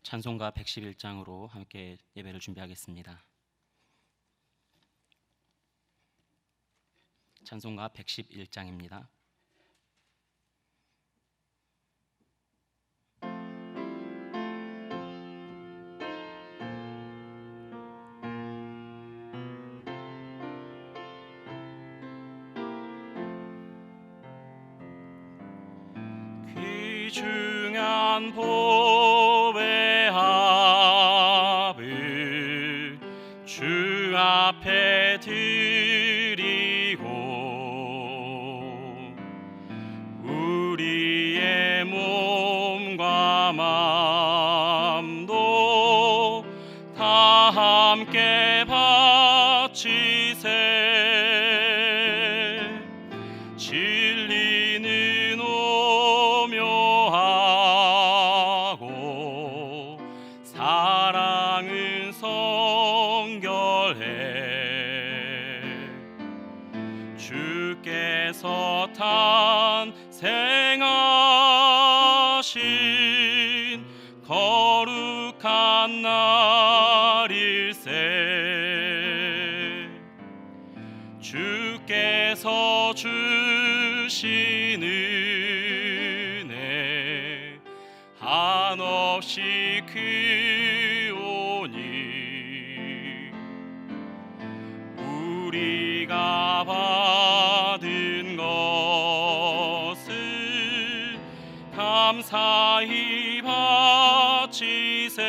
찬송가 111장으로 함께 예배를 준비하겠습니다. 찬송가 111장입니다. 귀중한 보배 합을 주 앞에 드리고 우리의 몸과 마음도 다 함께 바치세. 진리는 오묘하고 사랑은 성결해. 주께서 탄생하신 거룩한 날일세. 주께서 주신 은혜 한없이 크오니 우리가 받은 것을 감사히 바치세.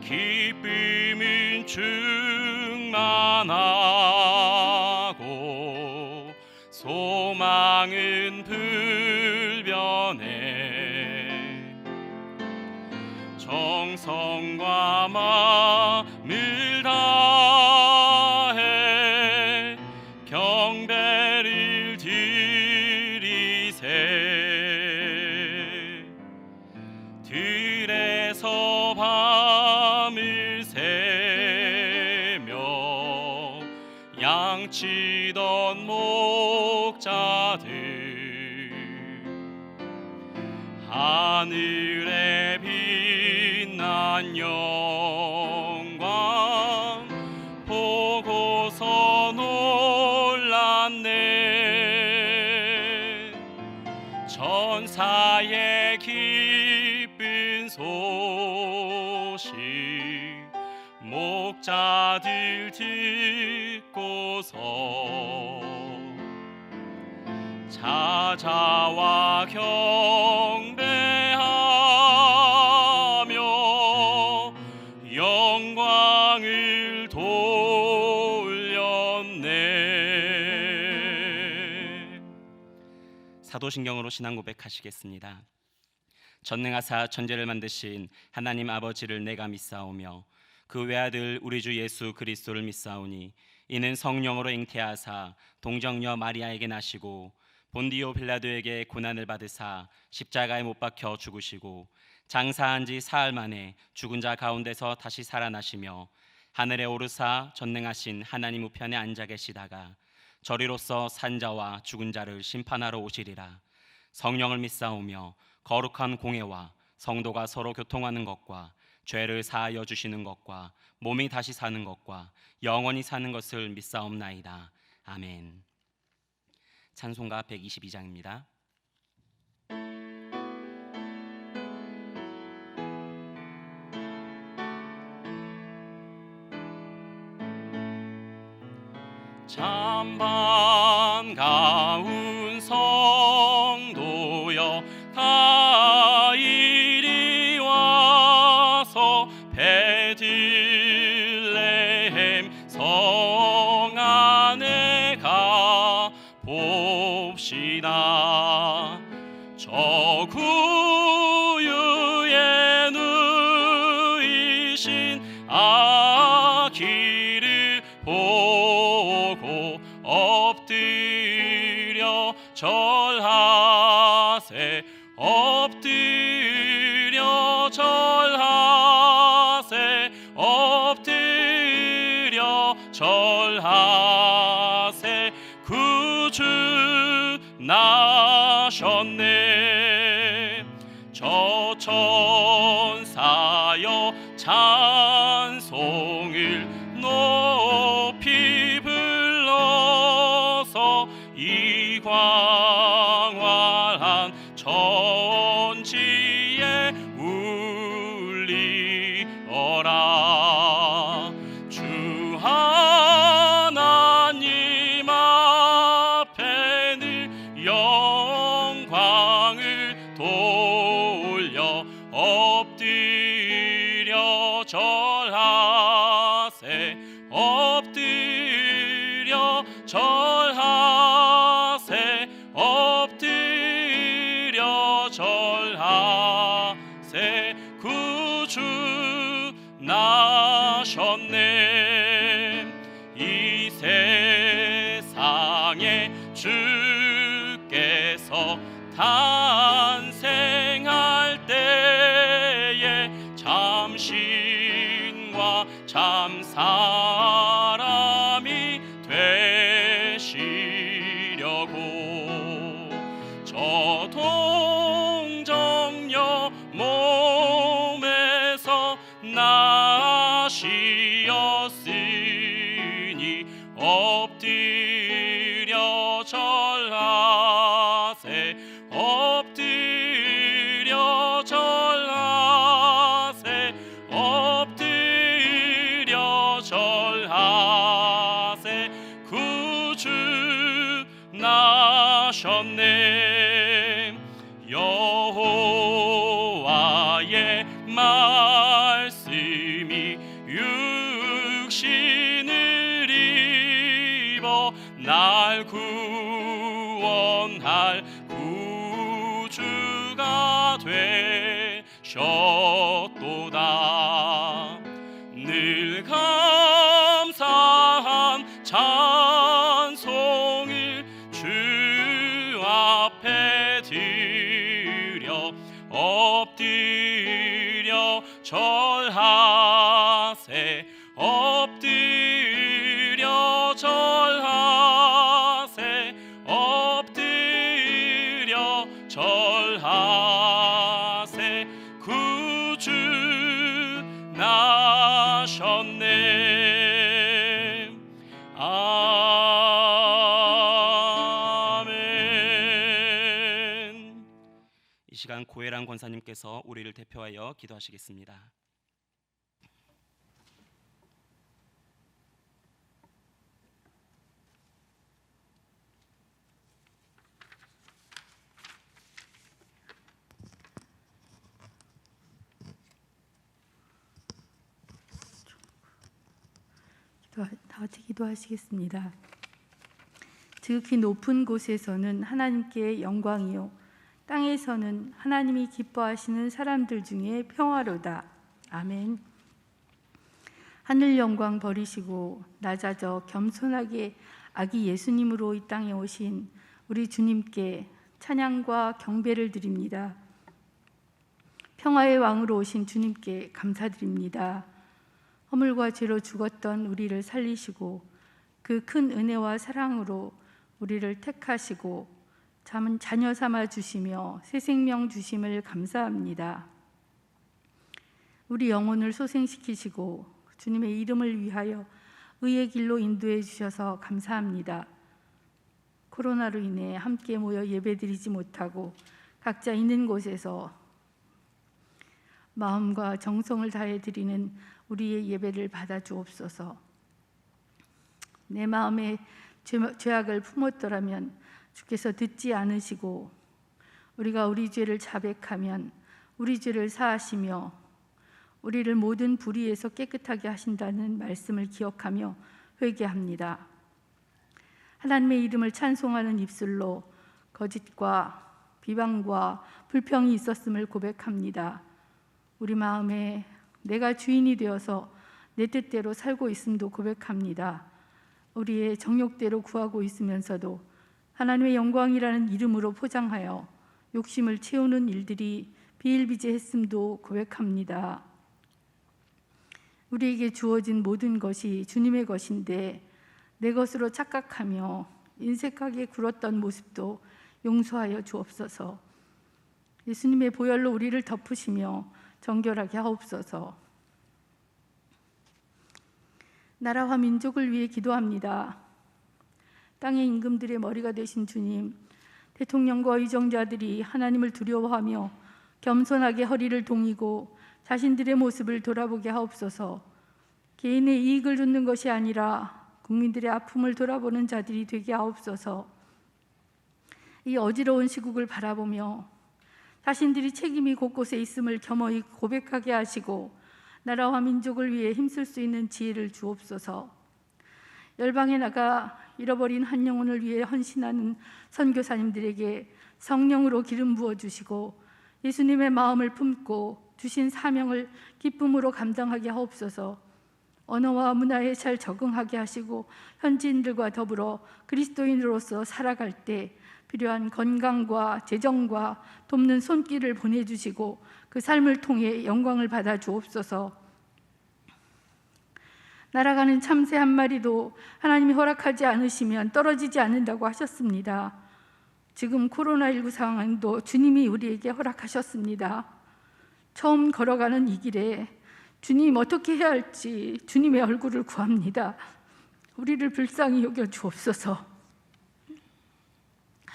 기쁨은 충만하고 소망은 불변해. 정성과 마음을 다해 경배를 드리세. 들에서 밤을 새며 양치던 목자들 하늘에 빛난 영광 보고서 놀랐네. 천사의 기쁜 소식 목자들 듣고서 찾아와 경배하며 영광을 돌렸네. 사도신경으로 신앙 고백하시겠습니다. 전능하사 천지를 만드신 하나님 아버지를 내가 믿사오며 그 외아들 우리 주 예수 그리스도를 믿사오니 이는 성령으로 잉태하사 동정녀 마리아에게 나시고 본디오 빌라도에게 고난을 받으사 십자가에 못 박혀 죽으시고 장사한 지 사흘 만에 죽은 자 가운데서 다시 살아나시며 하늘에 오르사 전능하신 하나님 우편에 앉아 계시다가 저리로서 산자와 죽은 자를 심판하러 오시리라. 성령을 믿사오며 거룩한 공회와 성도가 서로 교통하는 것과 죄를 사하여 주시는 것과 몸이 다시 사는 것과 영원히 사는 것을 믿사옵나이다. 아멘. 찬송가 122장입니다. 참 반가운 성도여 다 이리 와서 베들레헴 성 안에 가 봅시다. 저 구유에 누이신 아기를 보고 엎드려 절하세. 엎드려 절하세. 엎드려 절하세. 구주 나셨네. 저 천사여 찬송을 높이 불러서 이 광활한 천지에 울리어라. 주 하나님 앞에는 영광을 돌려 엎드려 절하세. 엎드려 절하세. 엎드려 절하세. 구주 나셨네. 이 세상에 주께서 탄생할 때에 참신과 참사람이 되시려고 저 동정녀 몸에서 나시었으니 엎드려 절하세. 엎드려 절하세. 엎드려 절하세. 구주 나셨네. 여호와의 말씀이 육신을 입어 날 구원할 구주가 되셨도다. 늘 감사한 찬송을 주 앞에 드려 엎드려 절하세. 엎드려 절하세. 엎드려 절하세. 구주 나셨네. 아멘. 이 시간 고혜란 권사님께서 우리를 대표하여 기도하시겠습니다. 다 같이 기도하시겠습니다. 지극히 높은 곳에서는 하나님께 영광이요 땅에서는 하나님이 기뻐하시는 사람들 중에 평화로다. 아멘. 하늘 영광 버리시고 낮아져 겸손하게 아기 예수님으로 이 땅에 오신 우리 주님께 찬양과 경배를 드립니다. 평화의 왕으로 오신 주님께 감사드립니다. 허물과 죄로 죽었던 우리를 살리시고 그 큰 은혜와 사랑으로 우리를 택하시고 자녀 삼아 주시며 새 생명 주심을 감사합니다. 우리 영혼을 소생시키시고 주님의 이름을 위하여 의의 길로 인도해 주셔서 감사합니다. 코로나로 인해 함께 모여 예배드리지 못하고 각자 있는 곳에서 마음과 정성을 다해 드리는 우리의 예배를 받아 주옵소서. 내 마음에 죄악을 품었더라면 주께서 듣지 않으시고 우리가 우리 죄를 자백하면 우리 죄를 사하시며 우리를 모든 불의에서 깨끗하게 하신다는 말씀을 기억하며 회개합니다. 하나님의 이름을 찬송하는 입술로 거짓과 비방과 불평이 있었음을 고백합니다. 우리 마음에 내가 주인이 되어서 내 뜻대로 살고 있음도 고백합니다. 우리의 정욕대로 구하고 있으면서도 하나님의 영광이라는 이름으로 포장하여 욕심을 채우는 일들이 비일비재했음도 고백합니다. 우리에게 주어진 모든 것이 주님의 것인데 내 것으로 착각하며 인색하게 굴었던 모습도 용서하여 주옵소서. 예수님의 보혈로 우리를 덮으시며 정결하게 하옵소서. 나라와 민족을 위해 기도합니다. 땅의 임금들의 머리가 되신 주님, 대통령과 의정자들이 하나님을 두려워하며 겸손하게 허리를 동이고 자신들의 모습을 돌아보게 하옵소서. 개인의 이익을 좇는 것이 아니라 국민들의 아픔을 돌아보는 자들이 되게 하옵소서. 이 어지러운 시국을 바라보며 자신들이 책임이 곳곳에 있음을 겸허히 고백하게 하시고 나라와 민족을 위해 힘쓸 수 있는 지혜를 주옵소서. 열방에 나가 잃어버린 한 영혼을 위해 헌신하는 선교사님들에게 성령으로 기름 부어주시고 예수님의 마음을 품고 주신 사명을 기쁨으로 감당하게 하옵소서. 언어와 문화에 잘 적응하게 하시고 현지인들과 더불어 그리스도인으로서 살아갈 때 필요한 건강과 재정과 돕는 손길을 보내주시고 그 삶을 통해 영광을 받아 주옵소서. 날아가는 참새 한 마리도 하나님이 허락하지 않으시면 떨어지지 않는다고 하셨습니다. 지금 코로나19 상황도 주님이 우리에게 허락하셨습니다. 처음 걸어가는 이 길에 주님 어떻게 해야 할지 주님의 얼굴을 구합니다. 우리를 불쌍히 여겨 주옵소서.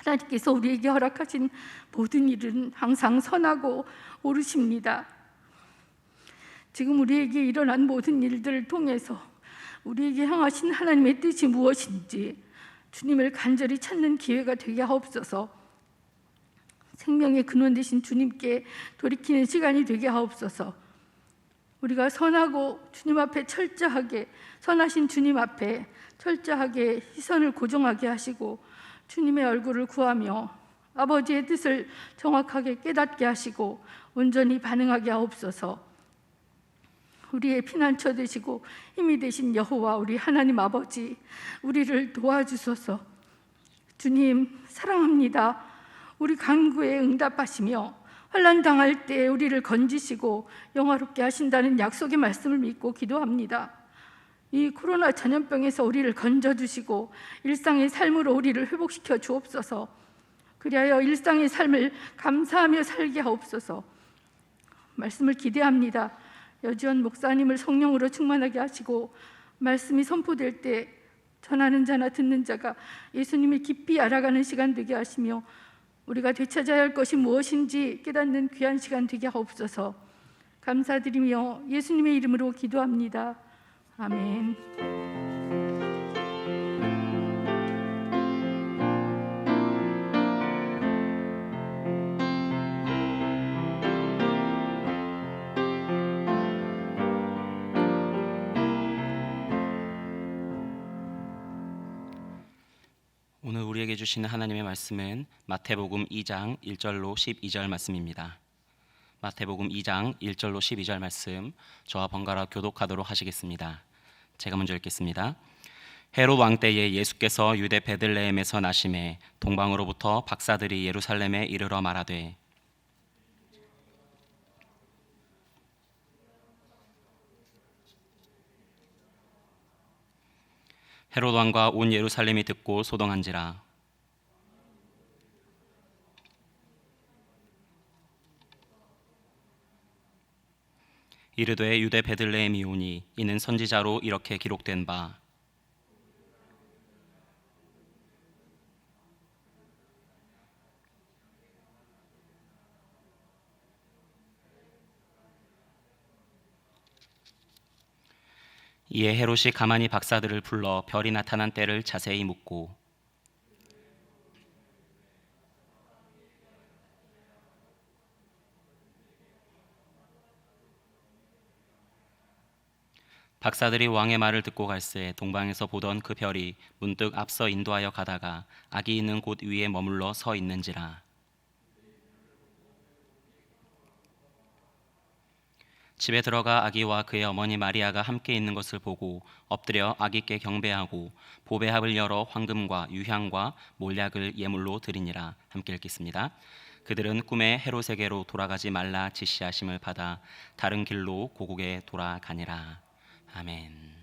하나님께서 우리에게 허락하신 모든 일은 항상 선하고 옳으십니다. 지금 우리에게 일어난 모든 일들을 통해서 우리에게 향하신 하나님의 뜻이 무엇인지 주님을 간절히 찾는 기회가 되게 하옵소서. 생명의 근원 되신 주님께 돌이키는 시간이 되게 하옵소서. 우리가 선하고 주님 앞에 철저하게, 선하신 주님 앞에 철저하게 시선을 고정하게 하시고 주님의 얼굴을 구하며 아버지의 뜻을 정확하게 깨닫게 하시고 온전히 반응하게 하옵소서. 우리의 피난처 되시고 힘이 되신 여호와 우리 하나님 아버지, 우리를 도와주소서. 주님 사랑합니다. 우리 간구에 응답하시며 환난 당할 때 우리를 건지시고 영화롭게 하신다는 약속의 말씀을 믿고 기도합니다. 이 코로나 전염병에서 우리를 건져주시고 일상의 삶으로 우리를 회복시켜 주옵소서. 그리하여 일상의 삶을 감사하며 살게 하옵소서. 말씀을 기대합니다. 여지원 목사님을 성령으로 충만하게 하시고 말씀이 선포될 때 전하는 자나 듣는 자가 예수님을 깊이 알아가는 시간 되게 하시며 우리가 되찾아야 할 것이 무엇인지 깨닫는 귀한 시간 되게 하옵소서. 감사드리며 예수님의 이름으로 기도합니다. 아멘. 오늘 우리에게 주시는 하나님의 말씀은 마태복음 2장 1절로 12절 말씀입니다. 마태복음 2장 1절로 12절 말씀 저와 번갈아 교독하도록 하시겠습니다. 제가 먼저 읽겠습니다. 헤롯 왕 때에 예수께서 유대 베들레헴에서 나심에 동방으로부터 박사들이 예루살렘에 이르러 말하되 헤롯 왕과 온 예루살렘이 듣고 소동한지라. 이르되 유대 베들레헴이오니 이는 선지자로 이렇게 기록된 바 이에 헤롯이 가만히 박사들을 불러 별이 나타난 때를 자세히 묻고 박사들이 왕의 말을 듣고 갈새 동방에서 보던 그 별이 문득 앞서 인도하여 가다가 아기 있는 곳 위에 머물러 서 있는지라. 집에 들어가 아기와 그의 어머니 마리아가 함께 있는 것을 보고 엎드려 아기께 경배하고 보배합을 열어 황금과 유향과 몰약을 예물로 드리니라. 함께 읽겠습니다. 그들은 꿈에 헤롯에게로 돌아가지 말라 지시하심을 받아 다른 길로 고국에 돌아가니라. 아멘.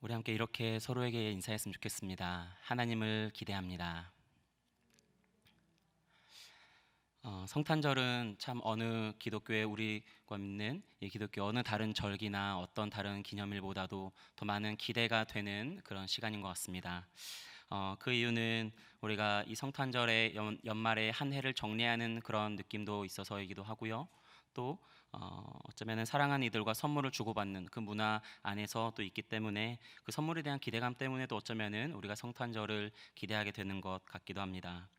우리 함께 이렇게 서로에게 인사했으면 좋겠습니다. 하나님을 기대합니다. 성탄절은 참 어느 기독교에 우리가 믿는 이 기독교 어느 다른 절기나 어떤 다른 기념일보다도 더 많은 기대가 되는 그런 시간인 것 같습니다. 그 이유는 우리가 이 성탄절의 연말에 한 해를 정리하는 그런 느낌도 있어서이기도 하고요. 또 어쩌면 사랑하는 이들과 선물을 주고받는 그 문화 안에서 또 있기 때문에 그 선물에 대한 기대감 때문에도 어쩌면 우리가 성탄절을 기대하게 되는 것 같기도 합니다.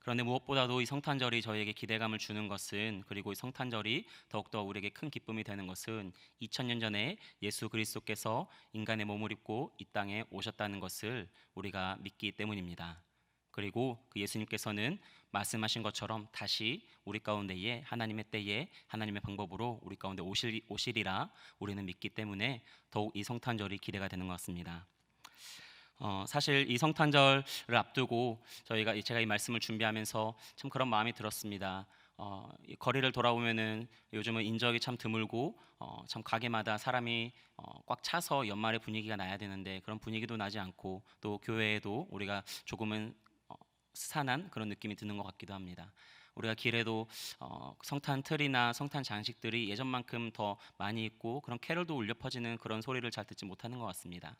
그런데 무엇보다도 이 성탄절이 저희에게 기대감을 주는 것은, 그리고 이 성탄절이 더욱더 우리에게 큰 기쁨이 되는 것은 2000년 전에 예수 그리스도께서 인간의 몸을 입고 이 땅에 오셨다는 것을 우리가 믿기 때문입니다. 그리고 그 예수님께서는 말씀하신 것처럼 다시 우리 가운데에 하나님의 때에 하나님의 방법으로 우리 가운데 오시리라 우리는 믿기 때문에 더욱 이 성탄절이 기대가 되는 것 같습니다. 사실 이 성탄절을 앞두고 제가 이 말씀을 준비하면서 참 그런 마음이 들었습니다. 이 거리를 돌아보면은 요즘은 인적이 참 드물고 참 가게마다 사람이 꽉 차서 연말의 분위기가 나야 되는데 그런 분위기도 나지 않고, 또 교회에도 우리가 조금은 스산한 그런 느낌이 드는 것 같기도 합니다. 우리가 길에도 성탄 틀이나 성탄 장식들이 예전만큼 더 많이 있고 그런 캐럴도 울려 퍼지는 그런 소리를 잘 듣지 못하는 것 같습니다.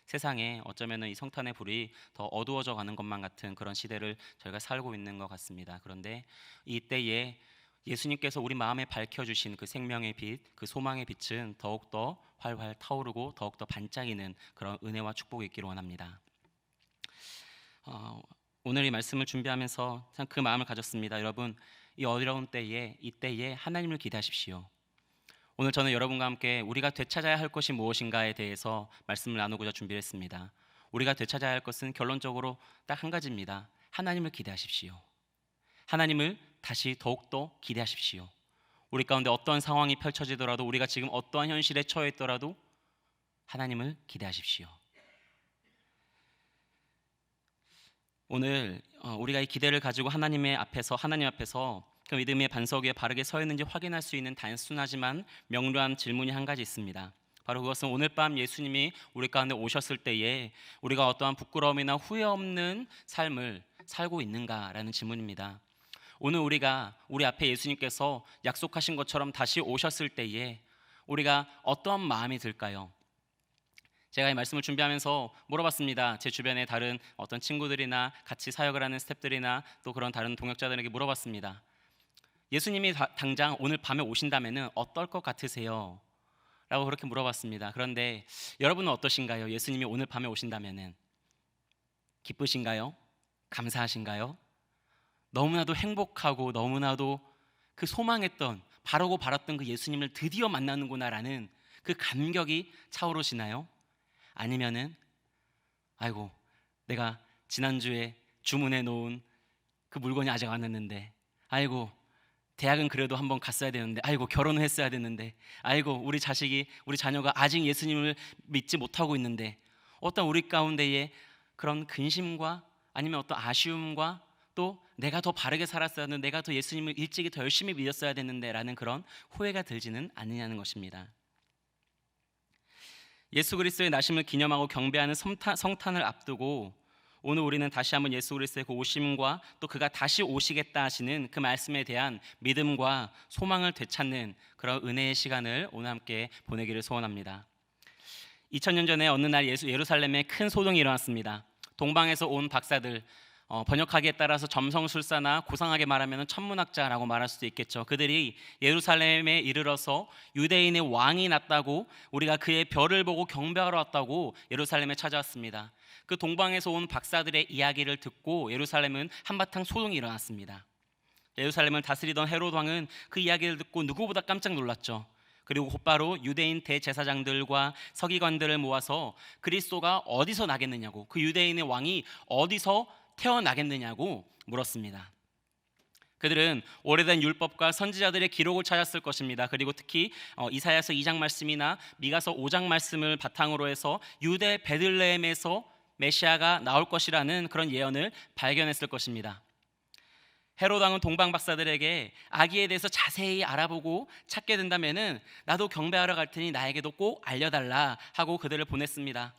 세상에 어쩌면 이 성탄의 불이 더 어두워져 가는 것만 같은 그런 시대를 저희가 살고 있는 것 같습니다. 그런데 이때에 예수님께서 우리 마음에 밝혀주신 그 생명의 빛, 그 소망의 빛은 더욱더 활활 타오르고 더욱더 반짝이는 그런 은혜와 축복이 있기를 원합니다. 오늘 이 말씀을 준비하면서 참 그 마음을 가졌습니다. 여러분, 이 어려운 때에, 이때에 하나님을 기대하십시오. 오늘 저는 여러분과 함께 우리가 되찾아야 할 것이 무엇인가에 대해서 말씀을 나누고자 준비했습니다. 우리가 되찾아야 할 것은 결론적으로 딱 한 가지입니다. 하나님을 기대하십시오. 하나님을 다시 더욱더 기대하십시오. 우리 가운데 어떠한 상황이 펼쳐지더라도, 우리가 지금 어떠한 현실에 처해 있더라도 하나님을 기대하십시오. 오늘 우리가 이 기대를 가지고 하나님 앞에서 그 믿음의 반석 위에 바르게 서 있는지 확인할 수 있는 단순하지만 명료한 질문이 한 가지 있습니다. 바로 그것은 오늘 밤 예수님이 우리 가운데 오셨을 때에 우리가 어떠한 부끄러움이나 후회 없는 삶을 살고 있는가라는 질문입니다. 오늘 우리 앞에 예수님께서 약속하신 것처럼 다시 오셨을 때에 우리가 어떠한 마음이 들까요? 제가 이 말씀을 준비하면서 물어봤습니다. 제 주변에 다른 어떤 친구들이나 같이 사역을 하는 스태프들이나 또 그런 다른 동역자들에게 물어봤습니다. 예수님이 당장 오늘 밤에 오신다면 어떨 것 같으세요? 라고 그렇게 물어봤습니다. 그런데 여러분은 어떠신가요? 예수님이 오늘 밤에 오신다면 기쁘신가요? 감사하신가요? 너무나도 행복하고 너무나도 그 소망했던, 바라고 바랐던 그 예수님을 드디어 만나는구나라는 그 감격이 차오르시나요? 아니면은 아이고, 내가 지난주에 주문해 놓은 그 물건이 아직 안 왔는데, 아이고, 대학은 그래도 한번 갔어야 되는데, 아이고, 결혼을 했어야 되는데, 아이고, 우리 자녀가 아직 예수님을 믿지 못하고 있는데, 어떤 우리 가운데에 그런 근심과 아니면 어떤 아쉬움과 또 내가 더 바르게 살았어야 하는데, 내가 더 예수님을 일찍이 더 열심히 믿었어야 되는데 라는 그런 후회가 들지는 않느냐는 것입니다. 예수 그리스도의 나심을 기념하고 경배하는 성탄을 앞두고 오늘 우리는 다시 한번 예수 그리스도의 그 오심과 또 그가 다시 오시겠다 하시는 그 말씀에 대한 믿음과 소망을 되찾는 그런 은혜의 시간을 오늘 함께 보내기를 소원합니다. 2000년 전에 어느 날 예루살렘에 큰 소동이 일어났습니다. 동방에서 온 박사들, 번역하기에 따라서 점성술사나 고상하게 말하면 천문학자라고 말할 수도 있겠죠. 그들이 예루살렘에 이르러서 유대인의 왕이 났다고, 우리가 그의 별을 보고 경배하러 왔다고 예루살렘에 찾아왔습니다. 그 동방에서 온 박사들의 이야기를 듣고 예루살렘은 한바탕 소동이 일어났습니다. 예루살렘을 다스리던 헤롯 왕은 그 이야기를 듣고 누구보다 깜짝 놀랐죠. 그리고 곧바로 유대인 대제사장들과 서기관들을 모아서 그리스도가 어디서 나겠느냐고, 그 유대인의 왕이 어디서 태어나겠느냐고 물었습니다. 그들은 오래된 율법과 선지자들의 기록을 찾았을 것입니다. 그리고 특히 이사야서 2장 말씀이나 미가서 5장 말씀을 바탕으로 해서 유대 베들레헴에서 메시아가 나올 것이라는 그런 예언을 발견했을 것입니다. 헤롯 왕은 동방 박사들에게 아기에 대해서 자세히 알아보고 찾게 된다면은 나도 경배하러 갈 테니 나에게도 꼭 알려달라 하고 그들을 보냈습니다.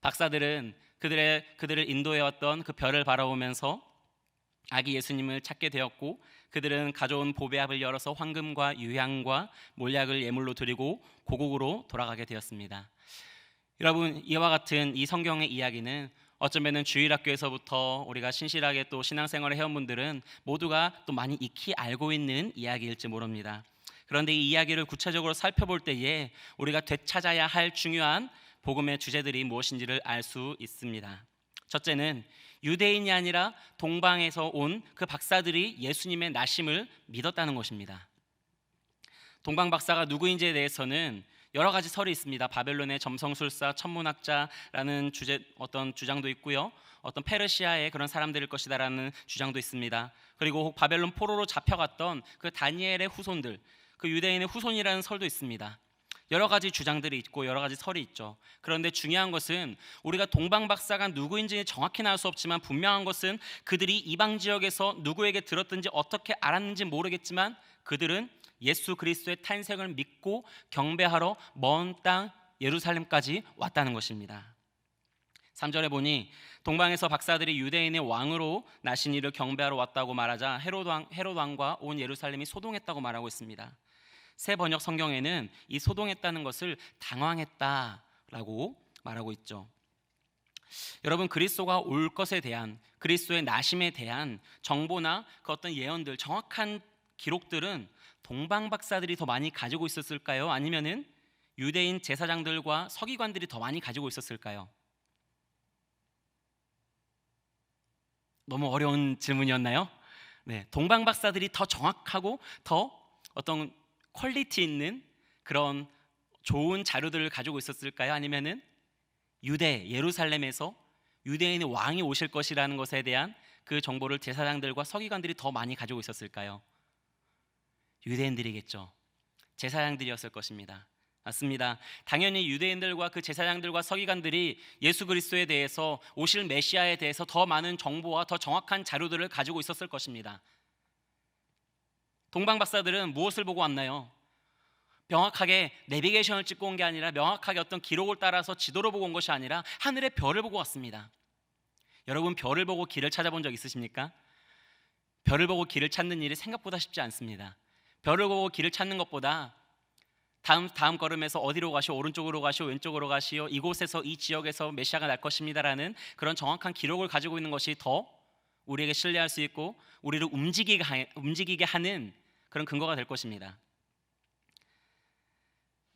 박사들은 그들을 인도해왔던 그 별을 바라보면서 아기 예수님을 찾게 되었고, 그들은 가져온 보배합을 열어서 황금과 유향과 몰약을 예물로 드리고 고국으로 돌아가게 되었습니다. 여러분, 이와 같은 이 성경의 이야기는 어쩌면 주일학교에서부터 우리가 신실하게 또 신앙생활을 해온 분들은 모두가 또 많이 익히 알고 있는 이야기일지 모릅니다. 그런데 이 이야기를 구체적으로 살펴볼 때에 우리가 되찾아야 할 중요한 복음의 주제들이 무엇인지를 알 수 있습니다. 첫째는 유대인이 아니라 동방에서 온 그 박사들이 예수님의 나심을 믿었다는 것입니다. 동방 박사가 누구인지에 대해서는 여러 가지 설이 있습니다. 바벨론의 점성술사, 천문학자라는 어떤 주장도 있고요. 어떤 페르시아의 그런 사람들일 것이다라는 주장도 있습니다. 그리고 바벨론 포로로 잡혀갔던 그 다니엘의 후손들, 그 유대인의 후손이라는 설도 있습니다. 여러 가지 주장들이 있고 여러 가지 설이 있죠. 그런데 중요한 것은 우리가 동방 박사가 누구인지 정확히는 알 수 없지만 분명한 것은 그들이 이방 지역에서 누구에게 들었든지 어떻게 알았는지 모르겠지만 그들은 예수 그리스도의 탄생을 믿고 경배하러 먼 땅 예루살렘까지 왔다는 것입니다. 3절에 보니 동방에서 박사들이 유대인의 왕으로 나신 이를 경배하러 왔다고 말하자 헤롯 왕과 온 예루살렘이 소동했다고 말하고 있습니다. 새 번역 성경에는 이 소동했다는 것을 당황했다라고 말하고 있죠. 여러분, 그리스도가 올 것에 대한, 그리스도의 나심에 대한 정보나 그 어떤 예언들, 정확한 기록들은 동방 박사들이 더 많이 가지고 있었을까요? 아니면은 유대인 제사장들과 서기관들이 더 많이 가지고 있었을까요? 너무 어려운 질문이었나요? 네, 동방 박사들이 더 정확하고 더 어떤 퀄리티 있는 그런 좋은 자료들을 가지고 있었을까요? 아니면은 예루살렘에서 유대인의 왕이 오실 것이라는 것에 대한 그 정보를 제사장들과 서기관들이 더 많이 가지고 있었을까요? 유대인들이겠죠. 제사장들이었을 것입니다. 맞습니다. 당연히 유대인들과 그 제사장들과 서기관들이 예수 그리스도에 대해서, 오실 메시아에 대해서 더 많은 정보와 더 정확한 자료들을 가지고 있었을 것입니다. 동방 박사들은 무엇을 보고 왔나요? 명확하게 내비게이션을 찍고 온 게 아니라, 명확하게 어떤 기록을 따라서 지도를 보고 온 것이 아니라 하늘의 별을 보고 왔습니다. 여러분, 별을 보고 길을 찾아본 적 있으십니까? 별을 보고 길을 찾는 일이 생각보다 쉽지 않습니다. 별을 보고 길을 찾는 것보다 다음 걸음에서 어디로 가시오, 오른쪽으로 가시오, 왼쪽으로 가시오, 이곳에서 이 지역에서 메시아가 날 것입니다라는 그런 정확한 기록을 가지고 있는 것이 더 우리에게 신뢰할 수 있고 우리를 움직이게 하는 그런 근거가 될 것입니다.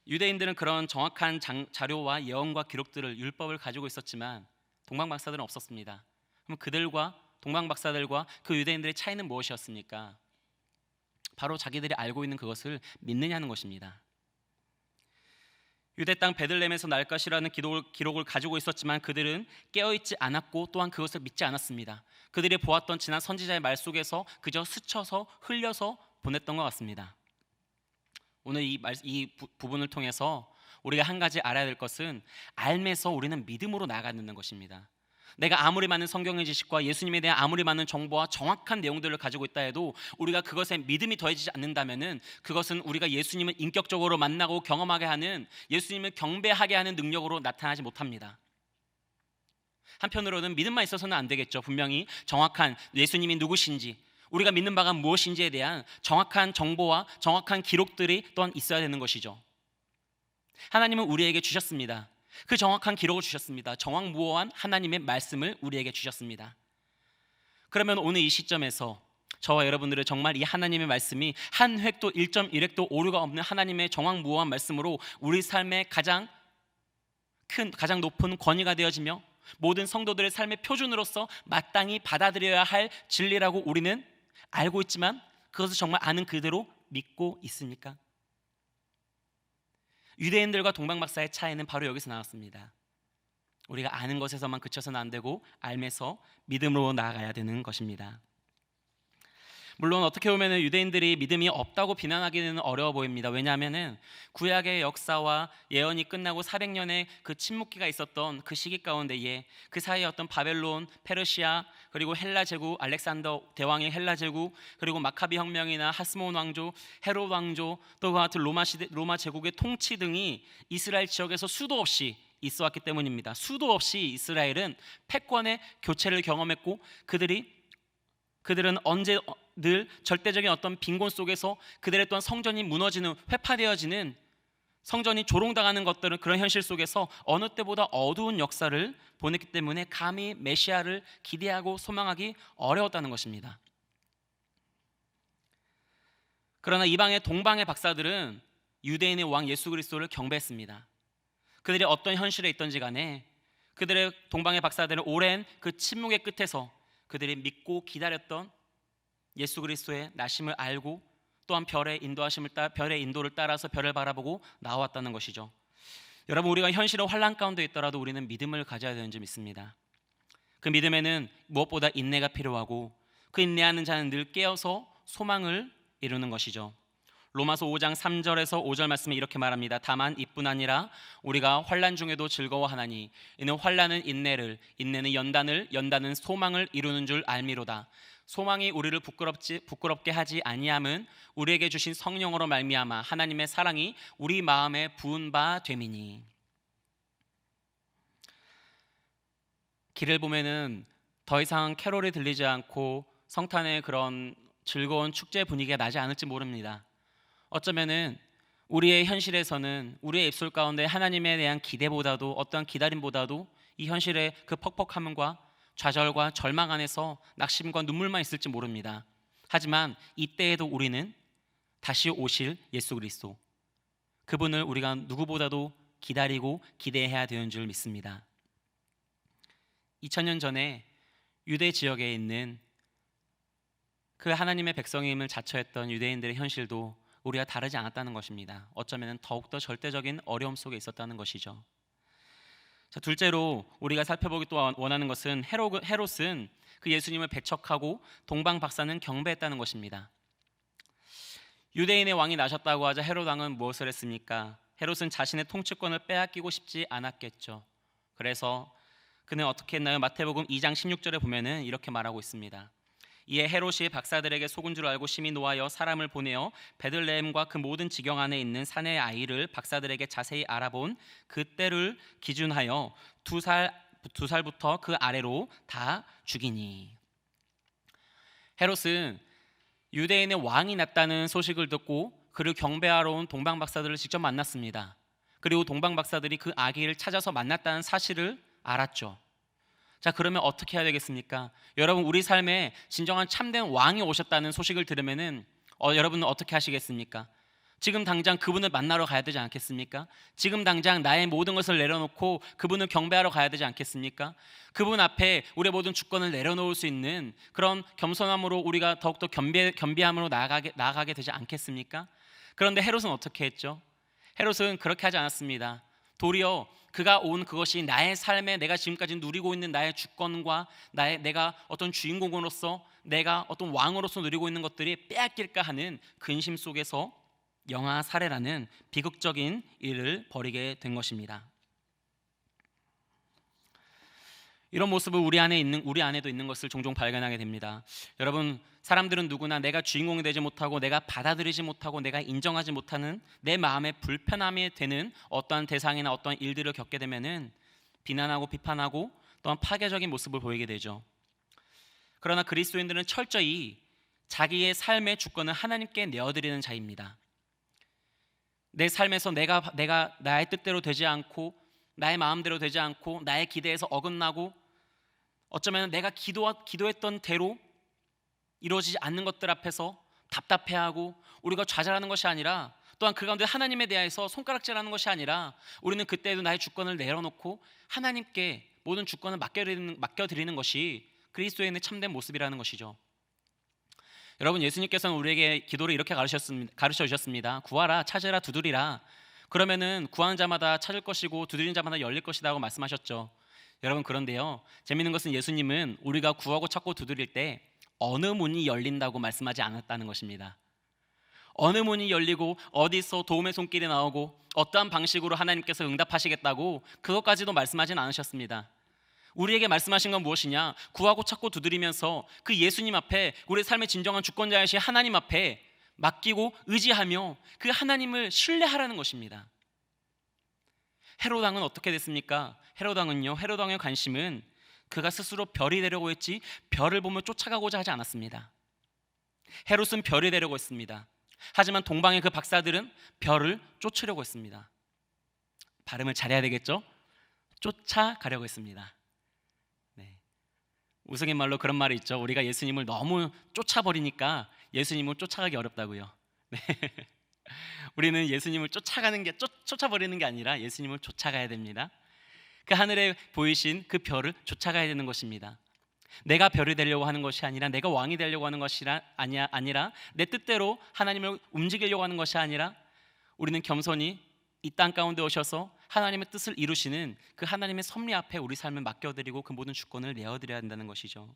유대인들은 그런 정확한 자료와 예언과 기록들을, 율법을 가지고 있었지만 동방 박사들은 없었습니다. 그럼 동방 박사들과 그 유대인들의 차이는 무엇이었습니까? 바로 자기들이 알고 있는 그것을 믿느냐는 것입니다. 유대 땅 베들레헴에서 날 것이라는 기록을 가지고 있었지만 그들은 깨어있지 않았고 또한 그것을 믿지 않았습니다. 그들이 보았던 지난 선지자의 말 속에서 그저 스쳐서 흘려서 보냈던 것 같습니다. 오늘 이 부분을 통해서 우리가 한 가지 알아야 될 것은, 알면서 우리는 믿음으로 나아가는 것입니다. 내가 아무리 많은 성경의 지식과 예수님에 대한 아무리 많은 정보와 정확한 내용들을 가지고 있다 해도 우리가 그것에 믿음이 더해지지 않는다면은 그것은 우리가 예수님을 인격적으로 만나고 경험하게 하는, 예수님을 경배하게 하는 능력으로 나타나지 못합니다. 한편으로는 믿음만 있어서는 안 되겠죠. 분명히 정확한 예수님이 누구신지, 우리가 믿는 바가 무엇인지에 대한 정확한 정보와 정확한 기록들이 또한 있어야 되는 것이죠. 하나님은 우리에게 주셨습니다. 그 정확한 기록을 주셨습니다. 정확무오한 하나님의 말씀을 우리에게 주셨습니다. 그러면 오늘 이 시점에서 저와 여러분들은 정말 이 하나님의 말씀이 한 획도 1.1획도 오류가 없는 하나님의 정확무오한 말씀으로 우리 삶의 가장 높은 권위가 되어지며 모든 성도들의 삶의 표준으로서 마땅히 받아들여야 할 진리라고 우리는 알고 있지만 그것을 정말 아는 그대로 믿고 있습니까? 유대인들과 동방 박사의 차이는 바로 여기서 나왔습니다. 우리가 아는 것에서만 그쳐서는 안 되고 알면서 믿음으로 나아가야 되는 것입니다. 물론 어떻게 보면 유대인들이 믿음이 없다고 비난하기는 어려워 보입니다. 왜냐하면 구약의 역사와 예언이 끝나고 400년의 그 침묵기가 있었던 그 시기 가운데에 그 사이에 어떤 바벨론, 페르시아, 그리고 헬라 제국, 알렉산더 대왕의 헬라 제국, 그리고 마카비 혁명이나 하스몬 왕조, 헤롯 왕조, 또 그 같은 로마 제국의 통치 등이 이스라엘 지역에서 수도 없이 있어 왔기 때문입니다. 수도 없이 이스라엘은 패권의 교체를 경험했고 그들은 언제 늘 절대적인 어떤 빈곤 속에서 그들의 또한 성전이 무너지는, 회파되어지는, 성전이 조롱당하는 것들은 그런 현실 속에서 어느 때보다 어두운 역사를 보냈기 때문에 감히 메시아를 기대하고 소망하기 어려웠다는 것입니다. 그러나 이방의 동방의 박사들은 유대인의 왕 예수 그리스도를 경배했습니다. 그들이 어떤 현실에 있던지 간에 그들의 동방의 박사들은 오랜 그 침묵의 끝에서 그들이 믿고 기다렸던 예수 그리스도의 나심을 알고 또한 별의 인도를 따라서 별을 바라보고 나왔다는 것이죠. 여러분, 우리가 현실의 환난 가운데 있더라도 우리는 믿음을 가져야 되는 줄 믿습니다. 그 믿음에는 무엇보다 인내가 필요하고 그 인내하는 자는 늘 깨어서 소망을 이루는 것이죠. 로마서 5장 3절에서 5절 말씀에 이렇게 말합니다. 다만 이뿐 아니라 우리가 환난 중에도 즐거워하나니 이는 환난은 인내를, 인내는 연단을, 연단은 소망을 이루는 줄 알미로다. 소망이 우리를 부끄럽게 하지 아니함은 우리에게 주신 성령으로 말미암아 하나님의 사랑이 우리 마음에 부은 바 됨이니. 길을 보면은 더 이상 캐롤이 들리지 않고 성탄의 그런 즐거운 축제 분위기가 나지 않을지 모릅니다. 어쩌면은 우리의 현실에서는 우리의 입술 가운데 하나님에 대한 기대보다도 어떠한 기다림보다도 이 현실의 그 퍽퍽함과 좌절과 절망 안에서 낙심과 눈물만 있을지 모릅니다. 하지만 이때에도 우리는 다시 오실 예수 그리스도, 그분을 우리가 누구보다도 기다리고 기대해야 되는 줄 믿습니다. 2000년 전에 유대 지역에 있는 그 하나님의 백성임을 자처했던 유대인들의 현실도 우리가 다르지 않았다는 것입니다. 어쩌면 더욱더 절대적인 어려움 속에 있었다는 것이죠. 자, 둘째로 우리가 살펴보기 또 원하는 것은 헤롯은 그 예수님을 배척하고 동방 박사는 경배했다는 것입니다. 유대인의 왕이 나셨다고 하자 헤롯 왕은 무엇을 했습니까? 헤롯은 자신의 통치권을 빼앗기고 싶지 않았겠죠. 그래서 그는 어떻게 했나요? 마태복음 2장 16절에 보면은 이렇게 말하고 있습니다. 이에 헤롯이 박사들에게 속은 줄 알고 심히 노하여 사람을 보내어 베들레헴과 그 모든 지경 안에 있는 사내의 아이를 박사들에게 자세히 알아본 그때를 기준하여 두 살부터 그 아래로 다 죽이니. 헤롯은 유대인의 왕이 났다는 소식을 듣고 그를 경배하러 온 동방 박사들을 직접 만났습니다. 그리고 동방 박사들이 그 아기를 찾아서 만났다는 사실을 알았죠. 자, 그러면 어떻게 해야 되겠습니까? 여러분, 우리 삶에 진정한 참된 왕이 오셨다는 소식을 들으면은 여러분은 어떻게 하시겠습니까? 지금 당장 그분을 만나러 가야 되지 않겠습니까? 지금 당장 나의 모든 것을 내려놓고 그분을 경배하러 가야 되지 않겠습니까? 그분 앞에 우리의 모든 주권을 내려놓을 수 있는 그런 겸손함으로 우리가 더욱더 겸비함으로 나아가게 되지 않겠습니까? 그런데 헤롯은 어떻게 했죠? 헤롯은 그렇게 하지 않았습니다. 도리어 그가 온 그것이 나의 삶에 내가 지금까지 누리고 있는 나의 주권과 내가 어떤 주인공으로서 내가 어떤 왕으로서 누리고 있는 것들이 빼앗길까 하는 근심 속에서 영아 살해라는 비극적인 일을 벌이게 된 것입니다. 이런 모습을 우리 안에도 있는 것을 종종 발견하게 됩니다. 여러분, 사람들은 누구나 내가 주인공이 되지 못하고 내가 받아들이지 못하고 내가 인정하지 못하는 내 마음에 불편함이 되는 어떠한 대상이나 어떠한 일들을 겪게 되면은 비난하고 비판하고 또한 파괴적인 모습을 보이게 되죠. 그러나 그리스도인들은 철저히 자기의 삶의 주권을 하나님께 내어드리는 자입니다. 내 삶에서 내가 나의 뜻대로 되지 않고 나의 마음대로 되지 않고 나의 기대에서 어긋나고 어쩌면 내가 기도했던 대로 이루어지지 않는 것들 앞에서 답답해하고 우리가 좌절하는 것이 아니라 또한 그 가운데 하나님에 대해서 손가락질하는 것이 아니라 우리는 그때도 나의 주권을 내려놓고 하나님께 모든 주권을 맡겨드리는 것이 그리스도인의 참된 모습이라는 것이죠. 여러분, 예수님께서는 우리에게 기도를 이렇게 가르쳐 주셨습니다. 구하라, 찾으라, 두드리라. 그러면은 구하는 자마다 찾을 것이고 두드리는 자마다 열릴 것이라고 말씀하셨죠. 여러분, 그런데요, 재미있는 것은 예수님은 우리가 구하고 찾고 두드릴 때 어느 문이 열린다고 말씀하지 않았다는 것입니다. 어느 문이 열리고 어디서 도움의 손길이 나오고 어떠한 방식으로 하나님께서 응답하시겠다고 그것까지도 말씀하진 않으셨습니다. 우리에게 말씀하신 건 무엇이냐? 구하고 찾고 두드리면서 그 예수님 앞에 우리의 삶의 진정한 주권자이신 하나님 앞에 맡기고 의지하며 그 하나님을 신뢰하라는 것입니다. 헤롯 왕은 어떻게 됐습니까? 헤롯 왕의 관심은 그가 스스로 별이 되려고 했지 별을 보며 쫓아가고자 하지 않았습니다. 헤롯은 별이 되려고 했습니다. 하지만 동방의 그 박사들은 별을 쫓으려고 했습니다. 발음을 잘해야 되겠죠? 쫓아가려고 했습니다. 네. 우스갯말로 그런 말이 있죠. 우리가 예수님을 너무 쫓아버리니까 예수님을 쫓아가기 어렵다고요. 네. 우리는 예수님을 쫓아버리는 게 아니라 예수님을 쫓아가야 됩니다. 그 하늘에 보이신 그 별을 쫓아가야 되는 것입니다. 내가 별이 되려고 하는 것이 아니라, 내가 왕이 되려고 하는 것이 아니라 내 뜻대로 하나님을 움직이려고 하는 것이 아니라, 우리는 겸손히 이 땅 가운데 오셔서 하나님의 뜻을 이루시는 그 하나님의 섭리 앞에 우리 삶을 맡겨드리고 그 모든 주권을 내어드려야 한다는 것이죠.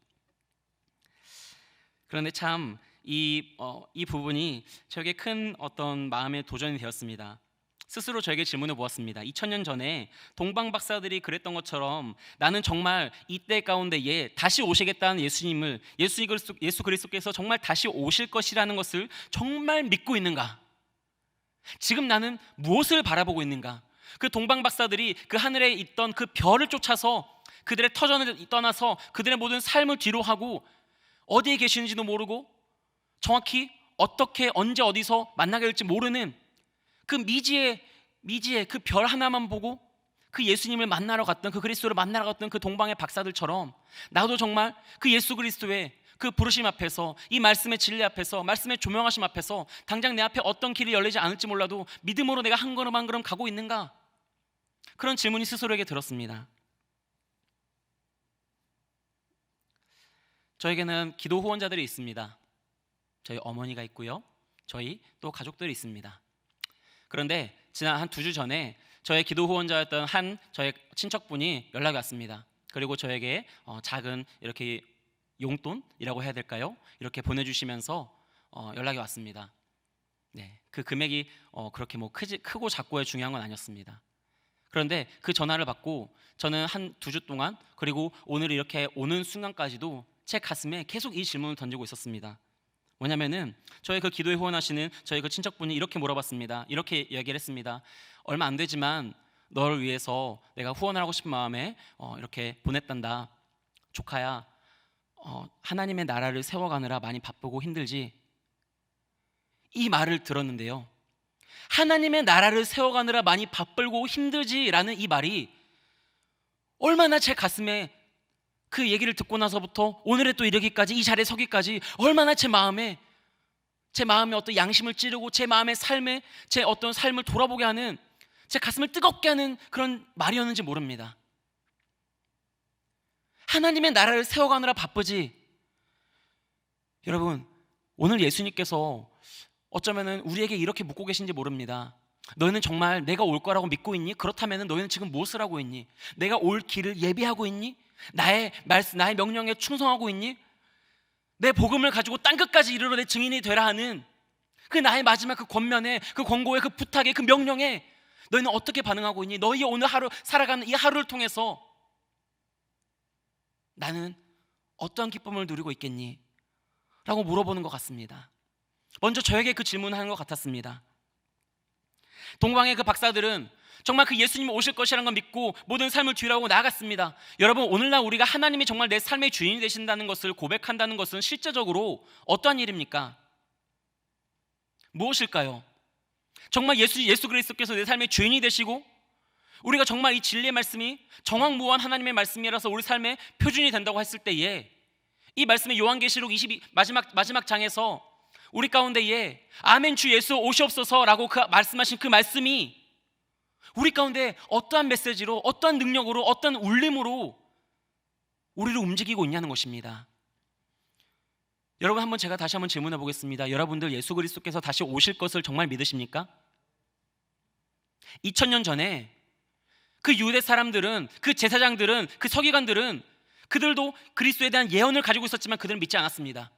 그런데 참 이 부분이 저에게 큰 어떤 마음의 도전이 되었습니다. 스스로 저에게 질문해 보았습니다. 2000년 전에 동방 박사들이 그랬던 것처럼 나는 정말 이때 가운데에 다시 오시겠다는 예수 그리스도께서 정말 다시 오실 것이라는 것을 정말 믿고 있는가? 지금 나는 무엇을 바라보고 있는가? 그 동방 박사들이 그 하늘에 있던 그 별을 쫓아서 그들의 터전을 떠나서 그들의 모든 삶을 뒤로 하고 어디에 계시는지도 모르고 정확히 어떻게 언제 어디서 만나게 될지 모르는 그 미지의 그 별 하나만 보고 그 예수님을 만나러 갔던, 그 그리스도를 만나러 갔던 그 동방의 박사들처럼 나도 정말 그 예수 그리스도의 그 부르심 앞에서, 이 말씀의 진리 앞에서, 말씀의 조명하심 앞에서 당장 내 앞에 어떤 길이 열리지 않을지 몰라도 믿음으로 내가 한 걸음 한 걸음 가고 있는가? 그런 질문이 스스로에게 들었습니다. 저에게는 기도 후원자들이 있습니다. 저희 어머니가 있고요, 저희 또 가족들이 있습니다. 그런데 지난 한 2주 전에 저의 기도 후원자였던 저의 친척분이 연락이 왔습니다. 그리고 저에게 작은 이렇게 용돈이라고 해야 될까요? 이렇게 보내주시면서 연락이 왔습니다. 네, 그 금액이 그렇게 뭐 크고 작고의 중요한 건 아니었습니다. 그런데 그 전화를 받고 저는 한 2주 동안, 그리고 오늘 이렇게 오는 순간까지도 제 가슴에 계속 이 질문을 던지고 있었습니다. 뭐냐면은 저희 그 기도에 후원하시는 저희 그 친척분이 이렇게 물어봤습니다. 이렇게 이야기를 했습니다. 얼마 안 되지만 너를 위해서 내가 후원을 하고 싶은 마음에 이렇게 보냈단다. 조카야, 하나님의 나라를 세워가느라 많이 바쁘고 힘들지? 이 말을 들었는데요, 하나님의 나라를 세워가느라 많이 바쁘고 힘들지라는 이 말이 얼마나 제 가슴에, 그 얘기를 듣고 나서부터 오늘에 또 이르기까지, 이 자리에 서기까지 얼마나 제 마음에 어떤 양심을 찌르고 제 마음의 삶에, 제 어떤 삶을 돌아보게 하는, 제 가슴을 뜨겁게 하는 그런 말이었는지 모릅니다. 하나님의 나라를 세워가느라 바쁘지? 여러분, 오늘 예수님께서 어쩌면 우리에게 이렇게 묻고 계신지 모릅니다. 너희는 정말 내가 올 거라고 믿고 있니? 그렇다면 너희는 지금 무엇을 하고 있니? 내가 올 길을 예비하고 있니? 나의 명령에 충성하고 있니? 내 복음을 가지고 땅끝까지 이르러 내 증인이 되라 하는 그 나의 마지막 그 권면에, 그 권고에, 그 부탁에, 그 명령에 너희는 어떻게 반응하고 있니? 너희의 오늘 하루 살아가는 이 하루를 통해서 나는 어떠한 기쁨을 누리고 있겠니? 라고 물어보는 것 같습니다. 먼저 저에게 그 질문을 하는 것 같았습니다. 동방의 그 박사들은 정말 그 예수님이 오실 것이라는 걸 믿고 모든 삶을 뒤로하고 나아갔습니다. 여러분, 오늘날 우리가 하나님이 정말 내 삶의 주인이 되신다는 것을 고백한다는 것은 실제적으로 어떠한 일입니까? 무엇일까요? 정말 예수 그리스도께서 내 삶의 주인이 되시고 우리가 정말 이 진리의 말씀이 정확무한 하나님의 말씀이라서 우리 삶의 표준이 된다고 했을 때에, 이 말씀의 요한계시록 22 마지막 장에서 우리 가운데에 아멘 주 예수 오시옵소서라고 말씀하신 그 말씀이 우리 가운데 어떠한 메시지로, 어떠한 능력으로, 어떠한 울림으로 우리를 움직이고 있냐는 것입니다. 여러분, 제가 다시 한번 질문해 보겠습니다. 여러분들 예수 그리스도께서 다시 오실 것을 정말 믿으십니까? 2000년 전에 그 유대 사람들은, 그 제사장들은, 그 서기관들은 그들도 그리스도에 대한 예언을 가지고 있었지만 그들은 믿지 않았습니다.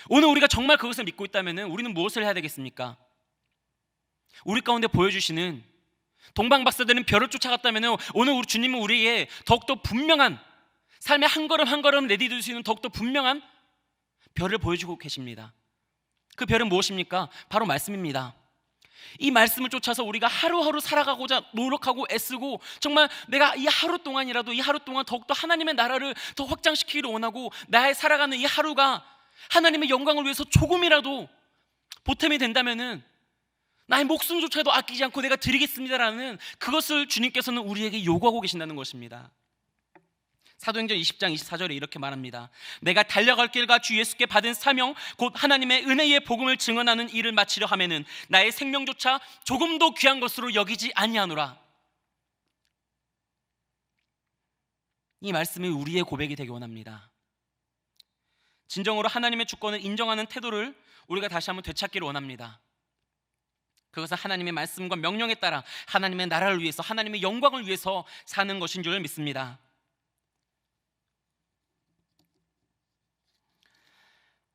오늘 우리가 정말 그것을 믿고 있다면 우리는 무엇을 해야 되겠습니까? 우리 가운데 보여주시는, 동방 박사들은 별을 쫓아갔다면 오늘 우리 주님은 우리에게 더욱더 분명한, 삶의 한 걸음 한 걸음 내디딜 수 있는 더욱더 분명한 별을 보여주고 계십니다. 그 별은 무엇입니까? 바로 말씀입니다. 이 말씀을 쫓아서 우리가 하루하루 살아가고자 노력하고 애쓰고, 정말 내가 이 하루 동안이라도, 이 하루 동안 더욱더 하나님의 나라를 더 확장시키기를 원하고, 나의 살아가는 이 하루가 하나님의 영광을 위해서 조금이라도 보탬이 된다면은 나의 목숨조차도 아끼지 않고 내가 드리겠습니다라는, 그것을 주님께서는 우리에게 요구하고 계신다는 것입니다. 사도행전 20장 24절에 이렇게 말합니다. 내가 달려갈 길과 주 예수께 받은 사명, 곧 하나님의 은혜의 복음을 증언하는 일을 마치려 하면은 나의 생명조차 조금도 귀한 것으로 여기지 아니하노라. 이 말씀이 우리의 고백이 되기 원합니다. 진정으로 하나님의 주권을 인정하는 태도를 우리가 다시 한번 되찾기를 원합니다. 그것은 하나님의 말씀과 명령에 따라 하나님의 나라를 위해서, 하나님의 영광을 위해서 사는 것인 줄 믿습니다.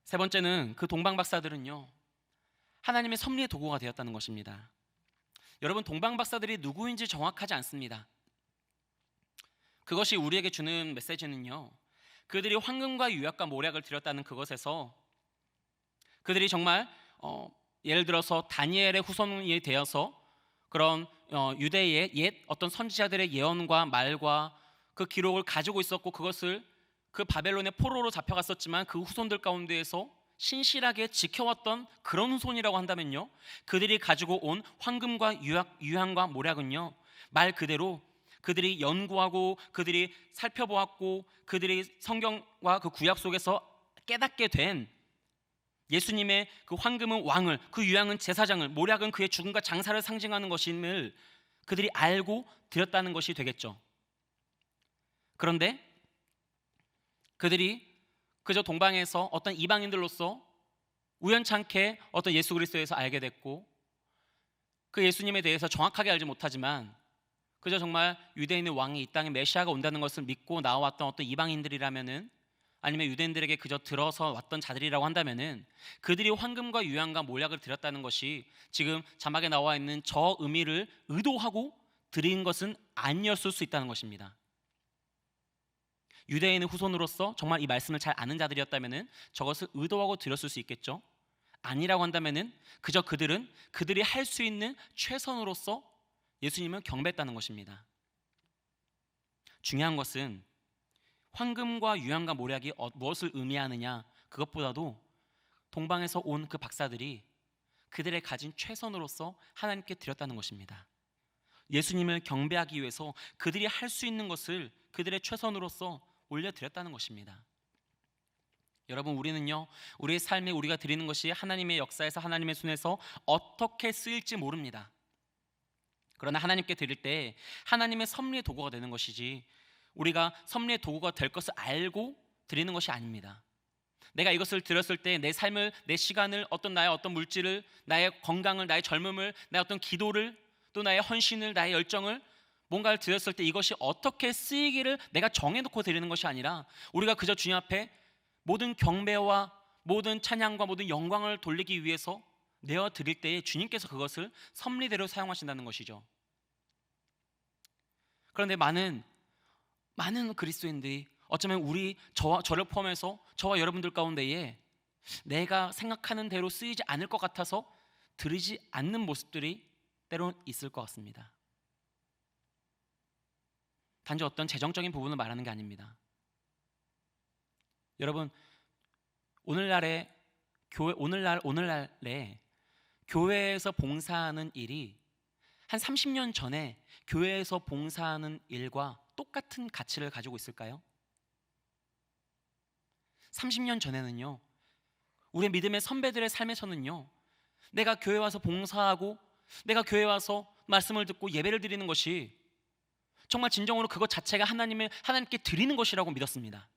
세 번째는 그 동방박사들은요, 하나님의 섭리의 도구가 되었다는 것입니다. 여러분, 동방박사들이 누구인지 정확하지 않습니다. 그것이 우리에게 주는 메시지는요, 그들이 황금과 유약과 모략을 드렸다는 그것에서 그들이 정말 예를 들어서 다니엘의 후손이 되어서 그런 유대의 옛 어떤 선지자들의 예언과 말과 그 기록을 가지고 있었고, 그것을 그 바벨론의 포로로 잡혀갔었지만 그 후손들 가운데에서 신실하게 지켜왔던 그런 후손이라고 한다면요, 그들이 가지고 온 황금과 유향과 모략은요, 말 그대로 그들이 연구하고 그들이 살펴보았고 그들이 성경과 그 구약 속에서 깨닫게 된 예수님의 그 황금은 왕을, 그 유향은 제사장을, 모략은 그의 죽음과 장사를 상징하는 것임을 그들이 알고 드렸다는 것이 되겠죠. 그런데 그들이 그저 동방에서 어떤 이방인들로서 우연찮게 어떤 예수 그리스도에서 알게 됐고, 그 예수님에 대해서 정확하게 알지 못하지만 그저 정말 유대인의 왕이 이 땅에 메시아가 온다는 것을 믿고 나와왔던 어떤 이방인들이라면은, 아니면 유대인들에게 그저 들어서 왔던 자들이라고 한다면은, 그들이 황금과 유향과 모략을 드렸다는 것이 지금 자막에 나와 있는 저 의미를 의도하고 드린 것은 아니었을 수 있다는 것입니다. 유대인의 후손으로서 정말 이 말씀을 잘 아는 자들이었다면은 저것을 의도하고 드렸을 수 있겠죠. 아니라고 한다면은 그저 그들이 할 수 있는 최선으로서 예수님을 경배했다는 것입니다. 중요한 것은 황금과 유향과 모략이 무엇을 의미하느냐, 그것보다도 동방에서 온 그 박사들이 그들의 가진 최선으로서 하나님께 드렸다는 것입니다. 예수님을 경배하기 위해서 그들이 할 수 있는 것을 그들의 최선으로서 올려드렸다는 것입니다. 여러분, 우리는요, 우리의 삶에 우리가 드리는 것이 하나님의 역사에서, 하나님의 손에서 어떻게 쓰일지 모릅니다. 그러나 하나님께 드릴 때 하나님의 섭리의 도구가 되는 것이지, 우리가 섭리의 도구가 될 것을 알고 드리는 것이 아닙니다. 내가 이것을 드렸을 때 내 삶을, 내 시간을, 나의 어떤 물질을, 나의 건강을, 나의 젊음을, 나의 어떤 기도를, 또 나의 헌신을, 나의 열정을, 뭔가를 드렸을 때 이것이 어떻게 쓰이기를 내가 정해놓고 드리는 것이 아니라, 우리가 그저 주님 앞에 모든 경배와 모든 찬양과 모든 영광을 돌리기 위해서 내어 드릴 때에 주님께서 그것을 섭리대로 사용하신다는 것이죠. 그런데 많은 그리스도인들이 어쩌면 저를 포함해서 저와 여러분들 가운데에 내가 생각하는 대로 쓰이지 않을 것 같아서 드리지 않는 모습들이 때론 있을 것 같습니다. 단지 어떤 재정적인 부분을 말하는 게 아닙니다. 여러분, 오늘날에 교회에서 봉사하는 일이 한 30년 전에 교회에서 봉사하는 일과 똑같은 가치를 가지고 있을까요? 30년 전에는요, 우리의 믿음의 선배들의 삶에서는요, 내가 교회 와서 봉사하고 내가 교회 와서 말씀을 듣고 예배를 드리는 것이 정말 진정으로 그것 자체가 하나님께 드리는 것이라고 믿었습니다.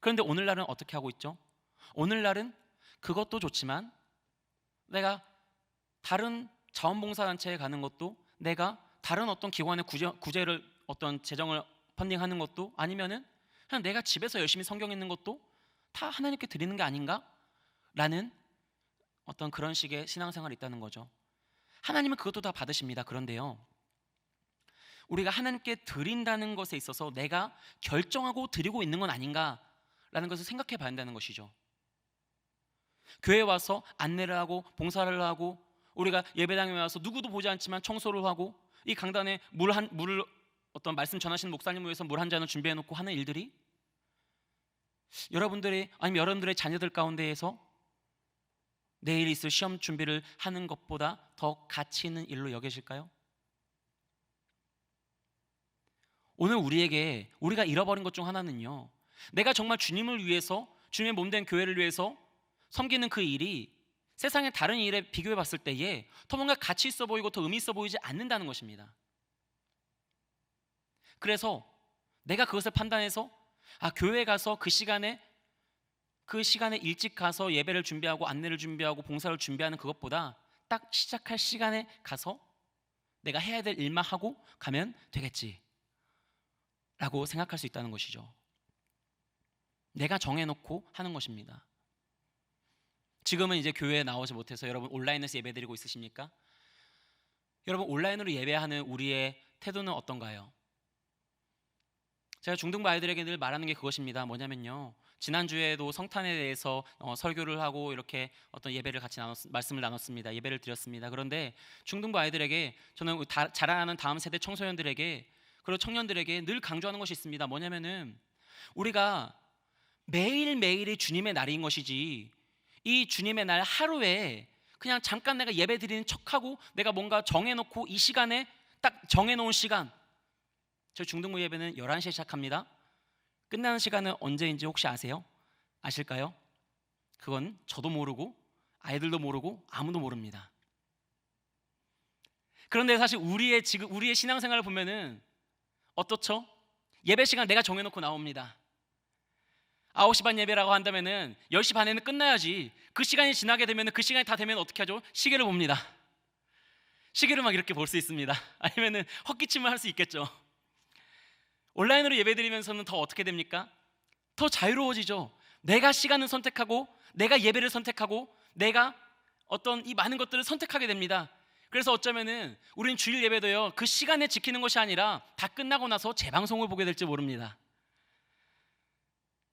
그런데 오늘날은 어떻게 하고 있죠? 오늘날은 그것도 좋지만 내가 다른 자원봉사단체에 가는 것도, 내가 다른 어떤 기관의 구제를, 어떤 재정을 펀딩하는 것도, 아니면은 그냥 내가 집에서 열심히 성경 읽는 것도 다 하나님께 드리는 게 아닌가? 라는 어떤 그런 식의 신앙생활이 있다는 거죠. 하나님은 그것도 다 받으십니다. 그런데요, 우리가 하나님께 드린다는 것에 있어서 내가 결정하고 드리고 있는 건 아닌가라는 것을 생각해 봐야 한다는 것이죠. 교회에 와서 안내를 하고 봉사를 하고 우리가 예배당에 와서 누구도 보지 않지만 청소를 하고 이 강단에 물을 어떤 말씀 전하시는 목사님을 위해서 물 한 잔을 준비해 놓고 하는 일들이 여러분들의 자녀들 가운데에서 내일 있을 시험 준비를 하는 것보다 더 가치 있는 일로 여겨질까요? 오늘 우리가 잃어버린 것 중 하나는요, 내가 정말 주님을 위해서, 주님의 몸된 교회를 위해서 섬기는 그 일이 세상의 다른 일에 비교해 봤을 때에 더 뭔가 가치 있어 보이고 더 의미 있어 보이지 않는다는 것입니다. 그래서 내가 그것을 판단해서 교회에 가서 그 시간에 일찍 가서 예배를 준비하고 안내를 준비하고 봉사를 준비하는 그것보다 딱 시작할 시간에 가서 내가 해야 될 일만 하고 가면 되겠지 라고 생각할 수 있다는 것이죠. 내가 정해놓고 하는 것입니다. 지금은 이제 교회에 나오지 못해서 여러분 온라인에서 예배드리고 있으십니까? 여러분 온라인으로 예배하는 우리의 태도는 어떤가요? 제가 중등부 아이들에게 늘 말하는 게 그것입니다. 뭐냐면요, 지난주에도 성탄에 대해서 설교를 하고 이렇게 어떤 예배를 같이 말씀을 나눴습니다. 예배를 드렸습니다. 그런데 중등부 아이들에게, 저는 자라나는 다음 세대 청소년들에게 그리고 청년들에게 늘 강조하는 것이 있습니다. 뭐냐면은 우리가 매일매일이 주님의 날인 것이지, 이 주님의 날 하루에 그냥 잠깐 내가 예배 드리는 척하고 내가 뭔가 정해놓고 이 시간에 딱 정해놓은 시간, 저희 중등부 예배는 11시에 시작합니다. 끝나는 시간은 언제인지 혹시 아세요? 아실까요? 그건 저도 모르고 아이들도 모르고 아무도 모릅니다. 그런데 사실 우리의 신앙생활을 보면은 어떻죠? 예배 시간 내가 정해놓고 나옵니다. 9시 반 예배라고 한다면은 10시 반에는 끝나야지. 그 시간이 지나게 되면은, 그 시간이 다 되면 어떻게 하죠? 시계를 봅니다. 시계를 막 이렇게 볼 수 있습니다. 아니면은 헛기침을 할 수 있겠죠. 온라인으로 예배드리면서는 더 어떻게 됩니까? 더 자유로워지죠. 내가 시간을 선택하고 내가 예배를 선택하고 내가 어떤 이 많은 것들을 선택하게 됩니다. 그래서 어쩌면은 우리는 주일 예배도요, 그 시간에 지키는 것이 아니라 다 끝나고 나서 재방송을 보게 될지 모릅니다.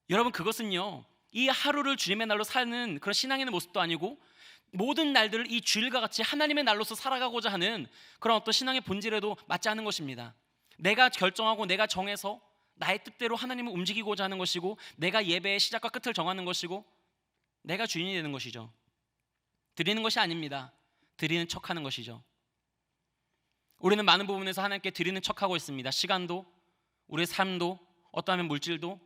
여러분, 그것은요, 이 하루를 주님의 날로 사는 그런 신앙의 모습도 아니고 모든 날들을 이 주일과 같이 하나님의 날로서 살아가고자 하는 그런 어떤 신앙의 본질에도 맞지 않은 것입니다. 내가 결정하고 내가 정해서 나의 뜻대로 하나님을 움직이고자 하는 것이고, 내가 예배의 시작과 끝을 정하는 것이고, 내가 주인이 되는 것이죠. 드리는 것이 아닙니다. 드리는 척하는 것이죠. 우리는 많은 부분에서 하나님께 드리는 척하고 있습니다. 시간도, 우리의 삶도, 어떠하면 물질도.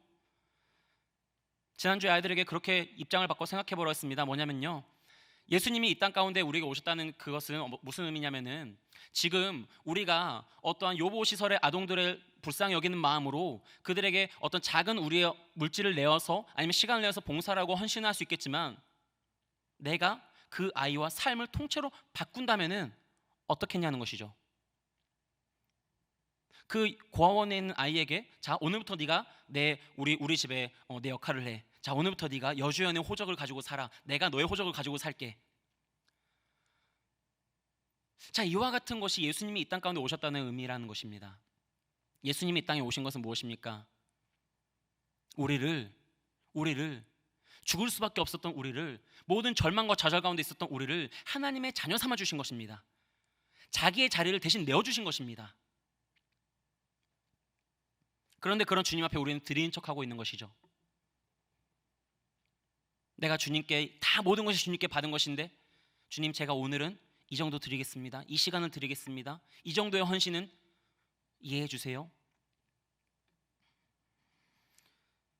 지난주에 아이들에게 그렇게 입장을 바꿔 생각해 보라 했습니다. 뭐냐면요, 예수님이 이 땅 가운데 우리에게 오셨다는 그것은 무슨 의미냐면은, 지금 우리가 어떠한 요보 시설의 아동들을 불쌍히 여기는 마음으로 그들에게 어떤 작은 우리의 물질을 내어서 아니면 시간을 내어서 봉사라고 헌신할 수 있겠지만, 내가 그 아이와 삶을 통째로 바꾼다면은 어떻겠냐는 것이죠. 그 고아원에 있는 아이에게, 자, 오늘부터 네가 우리 집에 내 역할을 해. 자, 오늘부터 네가 여주연의 호적을 가지고 살아. 내가 너의 호적을 가지고 살게. 자, 이와 같은 것이 예수님이 이 땅 가운데 오셨다는 의미라는 것입니다. 예수님이 이 땅에 오신 것은 무엇입니까? 우리를 죽을 수밖에 없었던 우리를, 모든 절망과 좌절 가운데 있었던 우리를 하나님의 자녀 삼아 주신 것입니다. 자기의 자리를 대신 내어주신 것입니다. 그런데 그런 주님 앞에 우리는 드리는 척하고 있는 것이죠. 내가 주님께 다 모든 것이 주님께 받은 것인데, 주님, 제가 오늘은 이 정도 드리겠습니다. 이 시간을 드리겠습니다. 이 정도의 헌신은 이해해 주세요.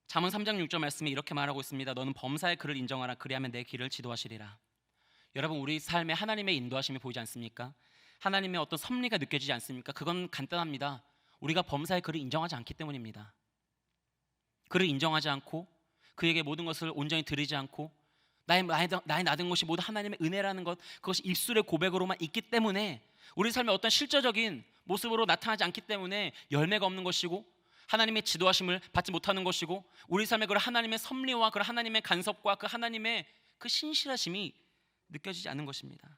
잠언 3장 6절 말씀에 이렇게 말하고 있습니다. 너는 범사의 그를 인정하라. 그리하면 내 길을 지도하시리라. 여러분, 우리 삶에 하나님의 인도하심이 보이지 않습니까? 하나님의 어떤 섭리가 느껴지지 않습니까? 그건 간단합니다. 우리가 범사의 그를 인정하지 않기 때문입니다. 그를 인정하지 않고 그에게 모든 것을 온전히 드리지 않고 나의 나된 것이 모두 하나님의 은혜라는 것, 그것이 입술의 고백으로만 있기 때문에, 우리 삶에 어떤 실제적인 모습으로 나타나지 않기 때문에 열매가 없는 것이고, 하나님의 지도하심을 받지 못하는 것이고, 우리 삶에 그 하나님의 섭리와 그 하나님의 간섭과 그 하나님의 그 신실하심이 느껴지지 않는 것입니다.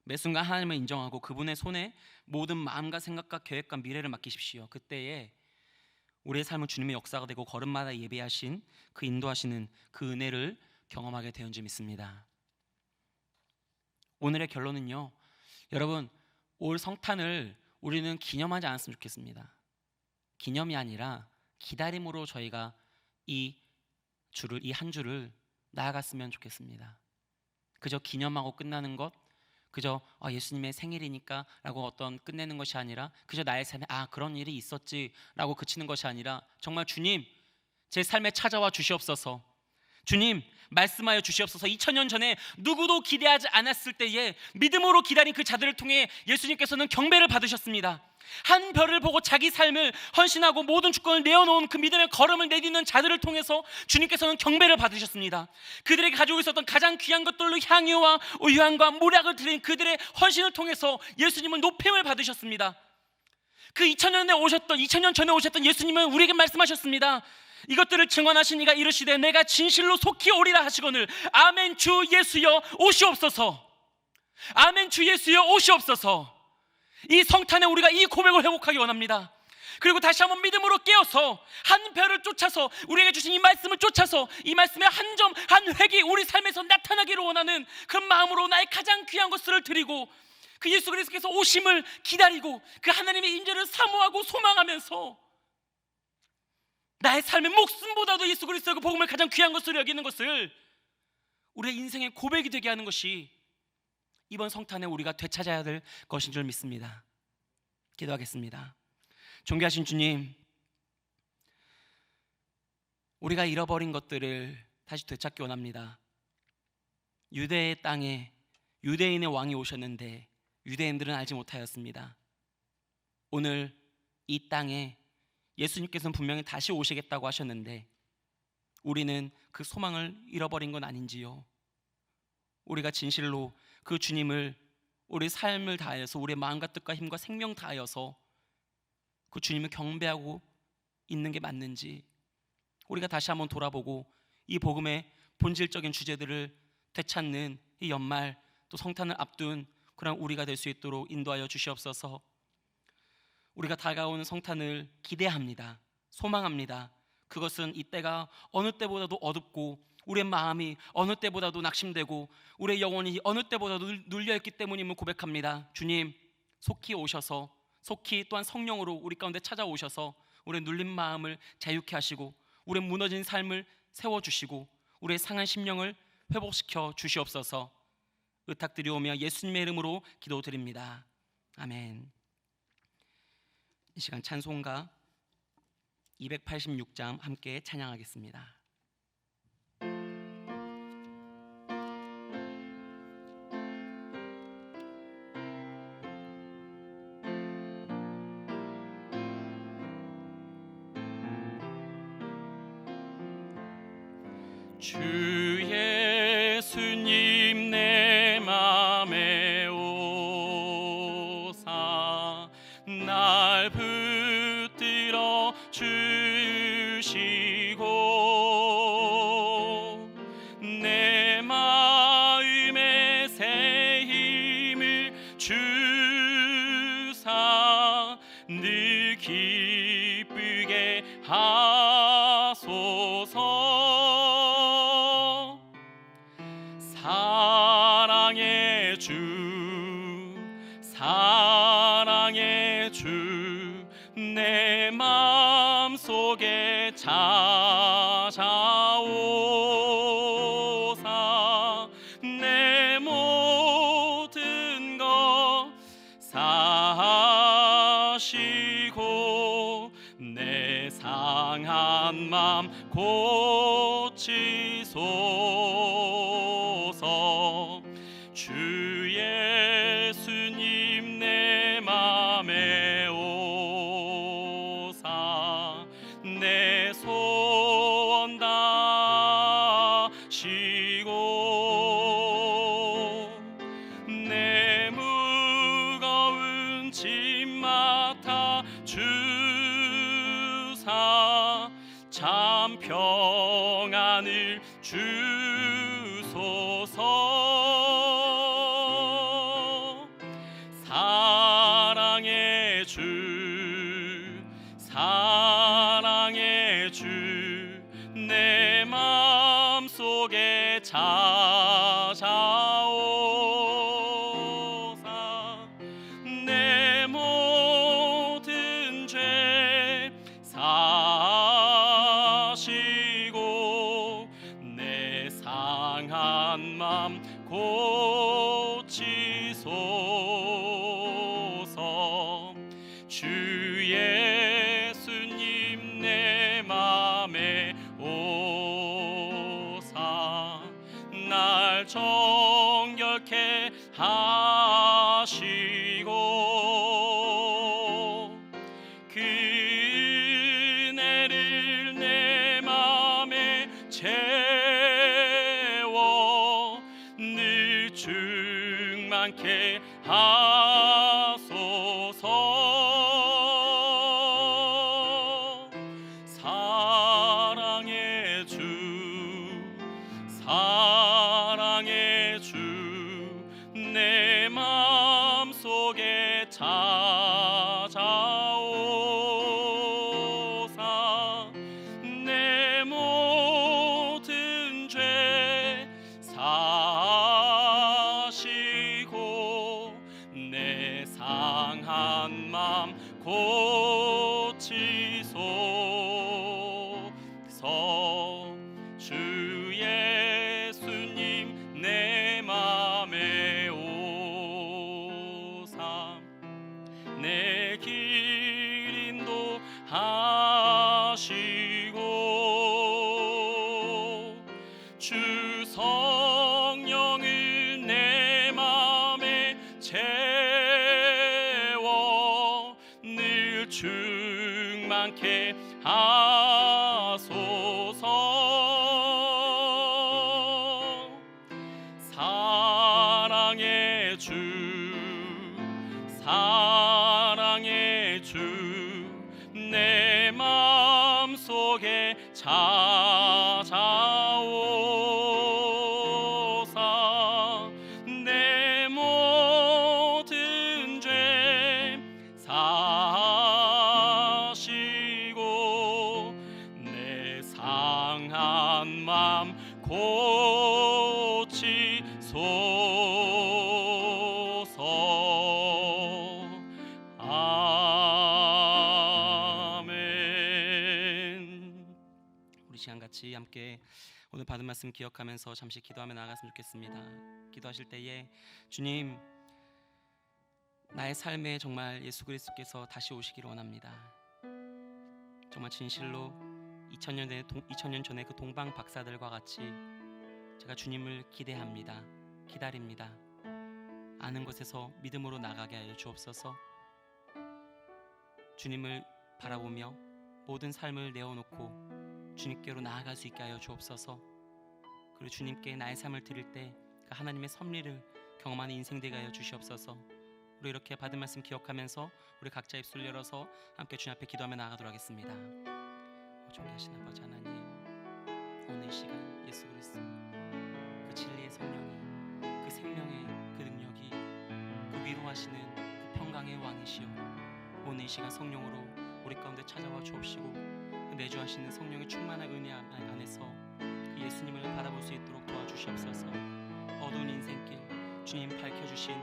매 순간 하나님을 인정하고 그분의 손에 모든 마음과 생각과 계획과 미래를 맡기십시오. 그때에 우리의 삶은 주님의 역사가 되고 걸음마다 예배하신 그 인도하시는 그 은혜를 경험하게 되는 줄 믿습니다. 오늘의 결론은요, 여러분, 올 성탄을 우리는 기념하지 않았으면 좋겠습니다. 기념이 아니라 기다림으로 저희가 이 한 주를 나아갔으면 좋겠습니다. 그저 기념하고 끝나는 것, 그저 예수님의 생일이니까 라고 어떤 끝내는 것이 아니라, 그저 나의 삶에 그런 일이 있었지 라고 그치는 것이 아니라, 정말 주님 제 삶에 찾아와 주시옵소서, 주님 말씀하여 주시옵소서. 2000년 전에 누구도 기대하지 않았을 때에 믿음으로 기다린 그 자들을 통해 예수님께서는 경배를 받으셨습니다. 한 별을 보고 자기 삶을 헌신하고 모든 주권을 내어놓은 그 믿음의 걸음을 내딛는 자들을 통해서 주님께서는 경배를 받으셨습니다. 그들에게 가지고 있었던 가장 귀한 것들로 향유와 유향과 모략을 드린 그들의 헌신을 통해서 예수님은 높임을 받으셨습니다. 그 2000년 전에 오셨던 예수님은 우리에게 말씀하셨습니다. 이것들을 증언하신 이가 이르시되 내가 진실로 속히 오리라 하시거늘 아멘 주 예수여 오시옵소서. 아멘 주 예수여 오시옵소서. 이 성탄에 우리가 이 고백을 회복하기 원합니다. 그리고 다시 한번 믿음으로 깨어서 한 별을 쫓아서, 우리에게 주신 이 말씀을 쫓아서 이 말씀의 한 점 한 획이 우리 삶에서 나타나기를 원하는 그런 마음으로 나의 가장 귀한 것을 드리고, 그 예수 그리스도께서 오심을 기다리고 그 하나님의 인재를 사모하고 소망하면서 나의 삶의 목숨보다도 예수 그리스도의 그 복음을 가장 귀한 것으로 여기는 것을 우리의 인생의 고백이 되게 하는 것이 이번 성탄에 우리가 되찾아야 될 것인 줄 믿습니다. 기도하겠습니다. 존귀하신 주님, 우리가 잃어버린 것들을 다시 되찾기 원합니다. 유대의 땅에 유대인의 왕이 오셨는데 유대인들은 알지 못하였습니다. 오늘 이 땅에 예수님께서는 분명히 다시 오시겠다고 하셨는데 우리는 그 소망을 잃어버린 건 아닌지요? 우리가 진실로 그 주님을 우리 삶을 다하여서, 우리의 마음과 뜻과 힘과 생명 다하여서 그 주님을 경배하고 있는 게 맞는지 우리가 다시 한번 돌아보고 이 복음의 본질적인 주제들을 되찾는 이 연말 또 성탄을 앞둔 그런 우리가 될 수 있도록 인도하여 주시옵소서. 우리가 다가오는 성탄을 기대합니다. 소망합니다. 그것은 이때가 어느 때보다도 어둡고 우리의 마음이 어느 때보다도 낙심되고 우리의 영혼이 어느 때보다도 눌려있기 때문임을 고백합니다. 주님, 속히 오셔서, 속히 또한 성령으로 우리 가운데 찾아오셔서 우리의 눌린 마음을 자유케 하시고 우리의 무너진 삶을 세워주시고 우리의 상한 심령을 회복시켜 주시옵소서. 의탁드리오며 예수님의 이름으로 기도드립니다. 아멘. 이 시간 찬송가 286장 함께 찬양하겠습니다. 주 예수님 내 맘에 오사 날 붙들어 주시고 내 마음에 새 힘을 주사 늘 기쁘게 하소서. 사랑의 주 내 마음속에 찾아오사 내 모든 것 사시고 내 상한 맘 고치소서. 주 예수님 내 맘에 오사 내 소원 다시고 내 무거운 짐 맡아 주사 참 평안을 주소서. 사랑의 주 내 마음속에 맘 고치소서. 주 예수님 내 맘에 오사 날 정결케 하시고 그 은혜를 내 맘에 채워 늘 충만케 하소서. 사랑의 주 사랑의 주 내 맘속에 찾아오사 내 모든 죄 사시고 내 상한 맘 고치소서. 주 예수님 내 맘에 오사 내 길 인도하시고 주 성령을 내 맘에 채워 늘 충만케 하소서. 사랑의 주 사랑의 주 내 맘속에 찾아오사 내 모든 죄 사시고 내 상한 맘 고치소서. 아멘. 우리 시간 같이 함께 오늘 받은 말씀 기억하면서 잠시 기도하며 나아갔으면 좋겠습니다. 기도하실 때에 주님, 나의 삶에 정말 예수 그리스도께서 다시 오시기를 원합니다. 정말 진실로 2000년 전에 그 동방 박사들과 같이 제가 주님을 기대합니다. 기다립니다. 아는 곳에서 믿음으로 나가게 하여 주옵소서. 주님을 바라보며 모든 삶을 내어놓고 주님께로 나아갈 수 있게 하여 주옵소서. 그리고 주님께 나의 삶을 드릴 때 그 하나님의 섭리를 경험하는 인생 되게 하여 주시옵소서. 우리 이렇게 받은 말씀 기억하면서 우리 각자 입술 열어서 함께 주님 앞에 기도하며 나아가도록 하겠습니다. 존귀하신 아버지 하나님, 오늘 이 시간 예수 그리스도 그 진리의 성령이, 그 생명의 그 능력이, 그 위로하시는 그 평강의 왕이시여, 오늘 이 시간 성령으로 우리 가운데 찾아와 주옵시고 그 내주하시는 성령의 충만한 은혜 안에서 그 예수님을 바라볼 수 있도록 도와주시옵소서. 어두운 인생길 주님 밝혀주신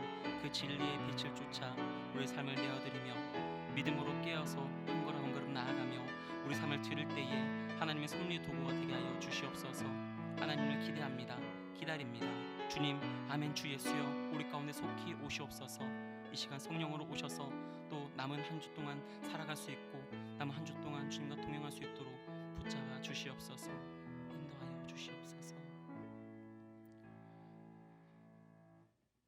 그 진리의 빛을 쫓아 우리의 삶을 내어드리며 믿음으로 깨어서 한 걸음 한 걸음 나아가며 우리 삶을 드릴 때에 하나님의 섭리의 도구가 되게 하여 주시옵소서. 하나님을 기대합니다. 기다립니다. 주님, 아멘. 주 예수여, 우리 가운데 속히 오시옵소서. 이 시간 성령으로 오셔서 또 남은 한 주 동안 살아갈 수 있고 남은 한 주 동안 주님과 동행할 수 있도록 붙잡아 주시옵소서. 인도하여 주시옵소서.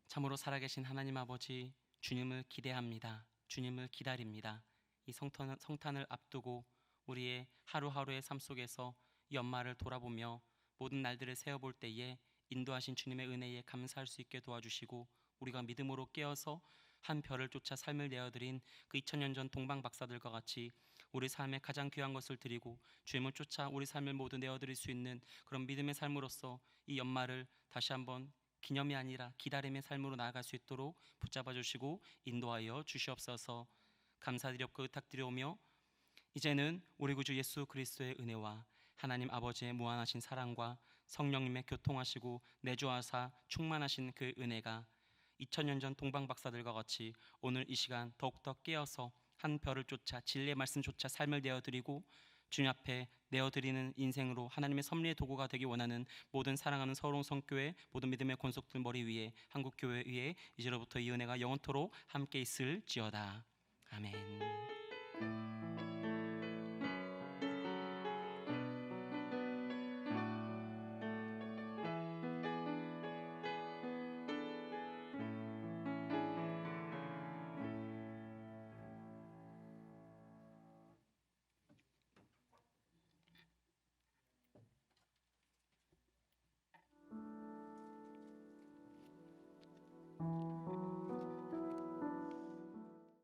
참으로 살아계신 하나님 아버지, 주님을 기대합니다. 주님을 기다립니다. 이 성탄을 앞두고 우리의 하루하루의 삶 속에서 연말을 돌아보며 모든 날들을 세어볼 때에 인도하신 주님의 은혜에 감사할 수 있게 도와주시고 우리가 믿음으로 깨어서 한 별을 쫓아 삶을 내어드린 그 2000년 전 동방 박사들과 같이 우리 삶에 가장 귀한 것을 드리고 주님을 쫓아 우리 삶을 모두 내어드릴 수 있는 그런 믿음의 삶으로서 이 연말을 다시 한번 기념이 아니라 기다림의 삶으로 나아갈 수 있도록 붙잡아 주시고 인도하여 주시옵소서. 감사드렸고 의탁드려오며 이제는 우리 구주 예수 그리스도의 은혜와 하나님 아버지의 무한하신 사랑과 성령님의 교통하시고 내주하사 충만하신 그 은혜가 2000년 전 동방 박사들과 같이 오늘 이 시간 더욱더 깨어서 한 별을 쫓아 진리의 말씀 쫓아 삶을 내어드리고 주님 앞에 내어드리는 인생으로 하나님의 섭리의 도구가 되기 원하는 모든 사랑하는 서울 성교회 모든 믿음의 권속들 머리 위에 한국교회 위에 이제로부터 이 은혜가 영원토록 함께 있을지어다. 아멘.